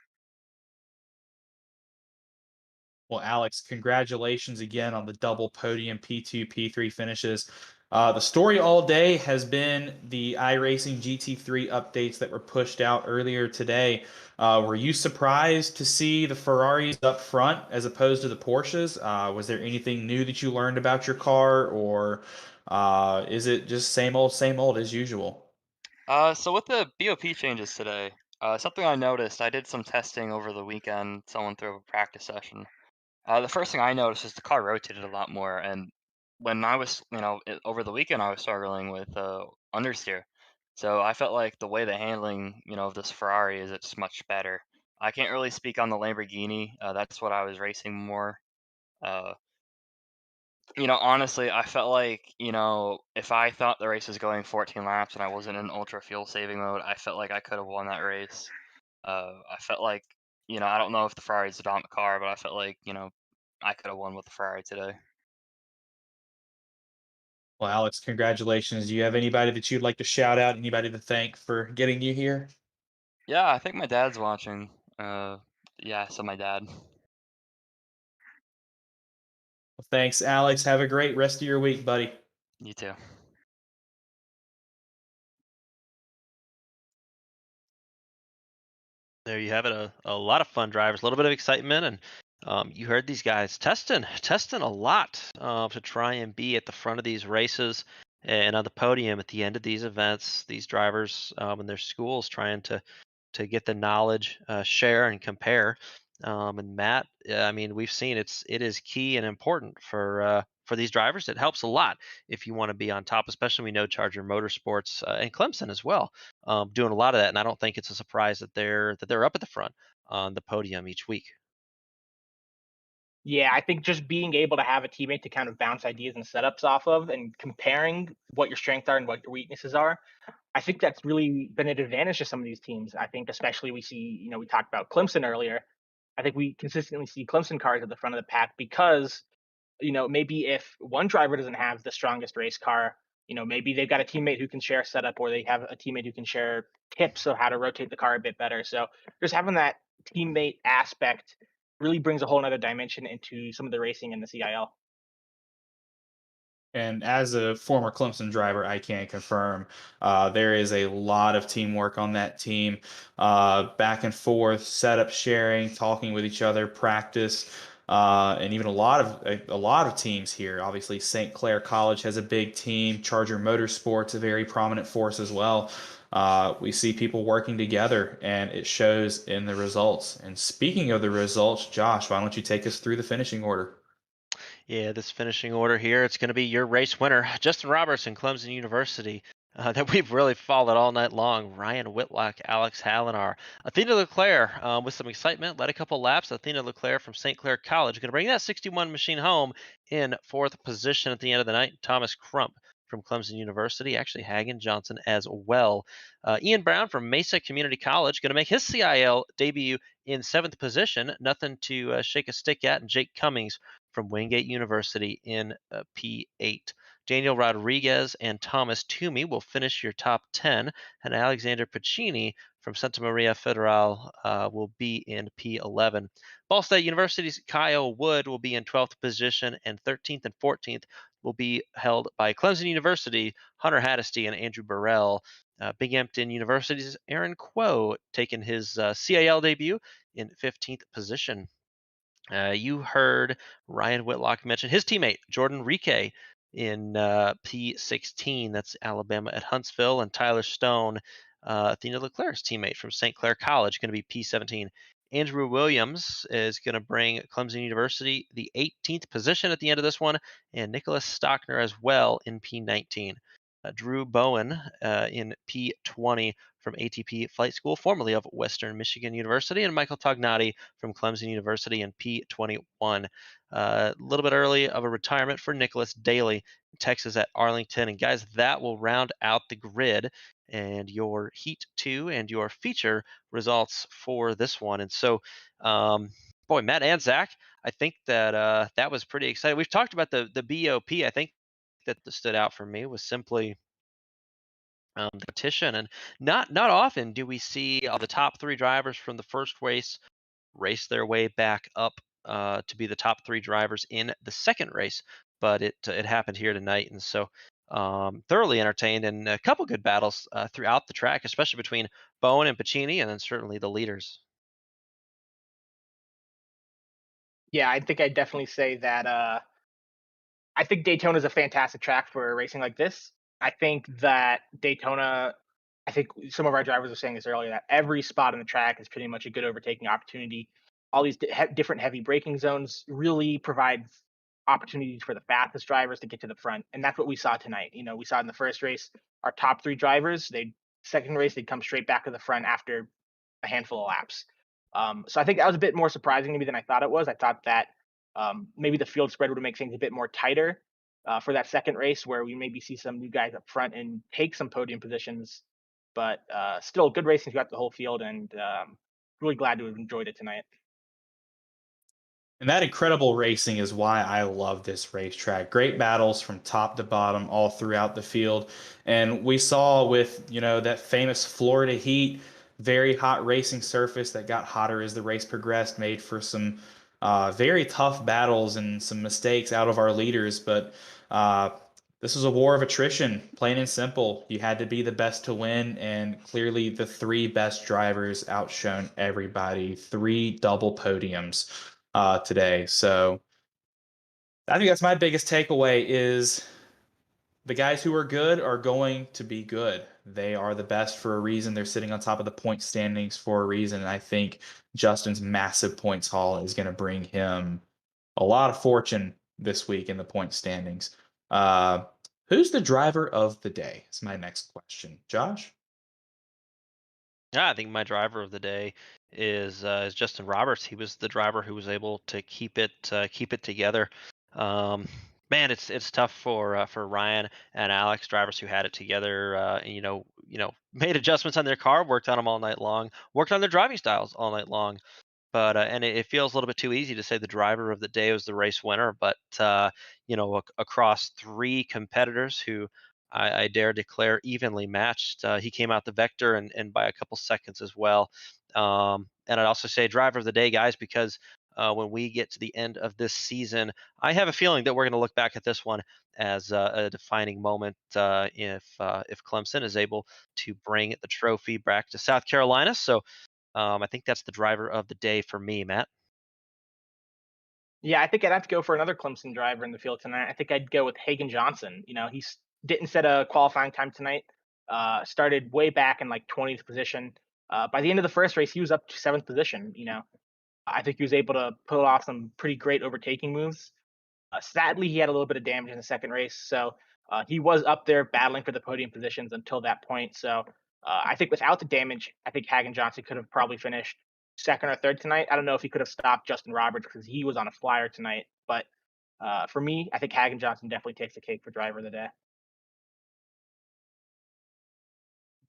Well, Alex, congratulations again on the double podium P2, P3 finishes. The story all day has been the iRacing GT3 updates that were pushed out earlier today. Were you surprised to see the Ferraris up front as opposed to the Porsches? Was there anything new that you learned about your car, or is it just same old as usual? So with the BOP changes today, something I noticed, I did some testing over the weekend, someone through a practice session. The first thing I noticed is the car rotated a lot more, and when I was, over the weekend, I was struggling with understeer. So I felt like the way the handling, of this Ferrari is it's much better. I can't really speak on the Lamborghini. That's what I was racing more. Uh, honestly, I felt like, if I thought the race was going 14 laps and I wasn't in ultra fuel saving mode, I felt like I could have won that race. I felt like, I don't know if the Ferrari's the dominant car, but I felt like, I could have won with the Ferrari today. Well, Alex, congratulations. Do you have anybody that you'd like to shout out? Anybody to thank for getting you here? Yeah, I think my dad's watching. Yeah, so my dad. Well, thanks, Alex. Have a great rest of your week, buddy. You too. There you have it. A lot of fun drivers, a little bit of excitement, and you heard these guys testing a lot to try and be at the front of these races and on the podium at the end of these events. These drivers and their schools trying to get the knowledge, share and compare. And Matt, I mean, we've seen it is key and important for these drivers. It helps a lot if you want to be on top, especially we know Charger Motorsports and Clemson as well, doing a lot of that. And I don't think it's a surprise that they're up at the front on the podium each week. Yeah, I think just being able to have a teammate to kind of bounce ideas and setups off of and comparing what your strengths are and what your weaknesses are, I think that's really been an advantage to some of these teams. I think especially we see, we talked about Clemson earlier. I think we consistently see Clemson cars at the front of the pack because, maybe if one driver doesn't have the strongest race car, maybe they've got a teammate who can share setup or they have a teammate who can share tips of how to rotate the car a bit better. So just having that teammate aspect really brings a whole other dimension into some of the racing in the CIL. And as a former Clemson driver, I can confirm there is a lot of teamwork on that team, back and forth, setup sharing, talking with each other, practice, and even a lot of teams here. Obviously, St. Clair College has a big team. Charger Motorsports a very prominent force as well. We see people working together, and it shows in the results. And speaking of the results, Josh, why don't you take us through the finishing order? Yeah, this finishing order here, it's going to be your race winner, Justin Robertson, Clemson University, that we've really followed all night long. Ryan Whitlock, Alex Hallinar, Athena Leclerc with some excitement, led a couple laps. Athena Leclerc from St. Clair College, going to bring that 61 machine home in fourth position at the end of the night. Thomas Crump from Clemson University, actually Hagen Johnson as well. Ian Brown from Mesa Community College, going to make his CIL debut in seventh position. Nothing to shake a stick at. And Jake Cummings from Wingate University in P8. Daniel Rodriguez and Thomas Toomey will finish your top 10, and Alexander Pacini from Santa Maria Federal will be in P11. Ball State University's Kyle Wood will be in 12th position, and 13th and 14th will be held by Clemson University, Hunter Haddisty, and Andrew Burrell. Big Empton University's Aaron Quo taking his CIL debut in 15th position. You heard Ryan Whitlock mention his teammate, Jordan Rike, in P16. That's Alabama at Huntsville. And Tyler Stone, Athena Leclerc's teammate from St. Clair College, going to be P17. Andrew Williams is going to bring Clemson University the 18th position at the end of this one, and Nicholas Stockner as well in P19. Drew Bowen in P20 from ATP Flight School, formerly of Western Michigan University, and Michael Tognati from Clemson University in P21. A little bit early of a retirement for Nicholas Daly, Texas at Arlington. And guys, that will round out the grid and your Heat 2 and your feature results for this one. And so, boy, Matt and Zach, I think that that was pretty exciting. We've talked about the BOP. I think that stood out for me was simply the competition, and not often do we see the top three drivers from the first race their way back up to be the top three drivers in the second race, but it happened here tonight, and so thoroughly entertained and a couple good battles throughout the track, especially between Bowen and Pacini, and then certainly the leaders. Yeah, I think I'd definitely say that I think Daytona is a fantastic track for racing like this. I think that Daytona I think some of our drivers were saying this earlier, that every spot on the track is pretty much a good overtaking opportunity. All these different heavy braking zones really provide opportunities for the fastest drivers to get to the front, and that's what we saw tonight. We saw in the first race, our top 3 drivers, second race they'd come straight back to the front after a handful of laps. So I think that was a bit more surprising to me than I thought it was. I thought that maybe the field spread would make things a bit more tighter for that second race, where we maybe see some new guys up front and take some podium positions. But still, good racing throughout the whole field, and really glad to have enjoyed it tonight. And that incredible racing is why I love this racetrack. Great battles from top to bottom all throughout the field. And we saw with, that famous Florida heat, very hot racing surface that got hotter as the race progressed, made for some very tough battles and some mistakes out of our leaders. But this was a war of attrition, plain and simple. You had to be the best to win, and clearly the 3 best drivers outshone everybody. 3 double podiums today. So I think that's my biggest takeaway is the guys who are good are going to be good. They are the best for a reason. They're sitting on top of the point standings for a reason. And I think Justin's massive points haul is going to bring him a lot of fortune this week in the point standings. Who's the driver of the day? Is my next question. Josh? Yeah, I think my driver of the day is Justin Roberts. He was the driver who was able to keep it together. Um, Man, it's tough for Ryan and Alex, drivers who had it together. And, made adjustments on their car, worked on them all night long, worked on their driving styles all night long. But and it feels a little bit too easy to say the driver of the day was the race winner. But across 3 competitors who I dare declare evenly matched, he came out the vector and by a couple seconds as well. And I'd also say driver of the day, guys, because when we get to the end of this season, I have a feeling that we're going to look back at this one as a defining moment if Clemson is able to bring the trophy back to South Carolina. So I think that's the driver of the day for me, Matt. Yeah, I think I'd have to go for another Clemson driver in the field tonight. I think I'd go with Hagan Johnson. He didn't set a qualifying time tonight. Started way back in like 20th position. By the end of the first race, he was up to 7th position. I think he was able to pull off some pretty great overtaking moves. Sadly, he had a little bit of damage in the second race, so he was up there battling for the podium positions until that point. So I think without the damage, I think Hagan Johnson could have probably finished second or third tonight. I don't know if he could have stopped Justin Roberts because he was on a flyer tonight, but for me, I think Hagan Johnson definitely takes the cake for driver of the day.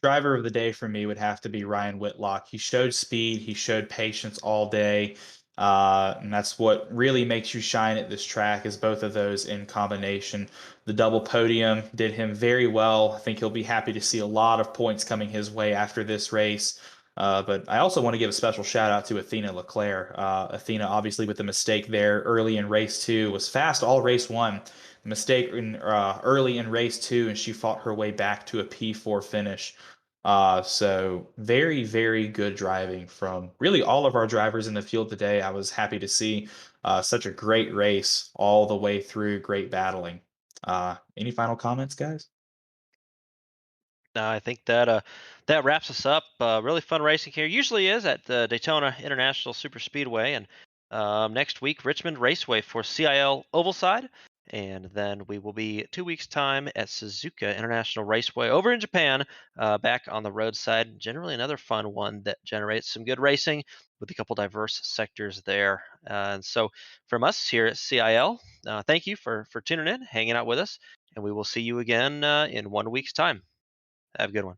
Driver of the day for me would have to be Ryan Whitlock. He showed speed, he showed patience all day. And that's what really makes you shine at this track is both of those in combination. The double podium did him very well. I think he'll be happy to see a lot of points coming his way after this race. But I also want to give a special shout out to Athena Leclerc. Athena, obviously, with the mistake there early in race 2, was fast all race 1. Mistake early in race 2, and she fought her way back to a P4 finish. So very, very good driving from really all of our drivers in the field today. I was happy to see such a great race all the way through, great battling. Any final comments, guys? No, I think that wraps us up. Really fun racing here. Usually is at the Daytona International Super Speedway, and next week Richmond Raceway for CiL Ovalside, and then we will be 2 weeks time at Suzuka International Raceway over in Japan, back on the roadside. Generally another fun one that generates some good racing with a couple diverse sectors there. And so from us here at CiL, thank you for tuning in, hanging out with us, and we will see you again in 1 week's time. Have a good one.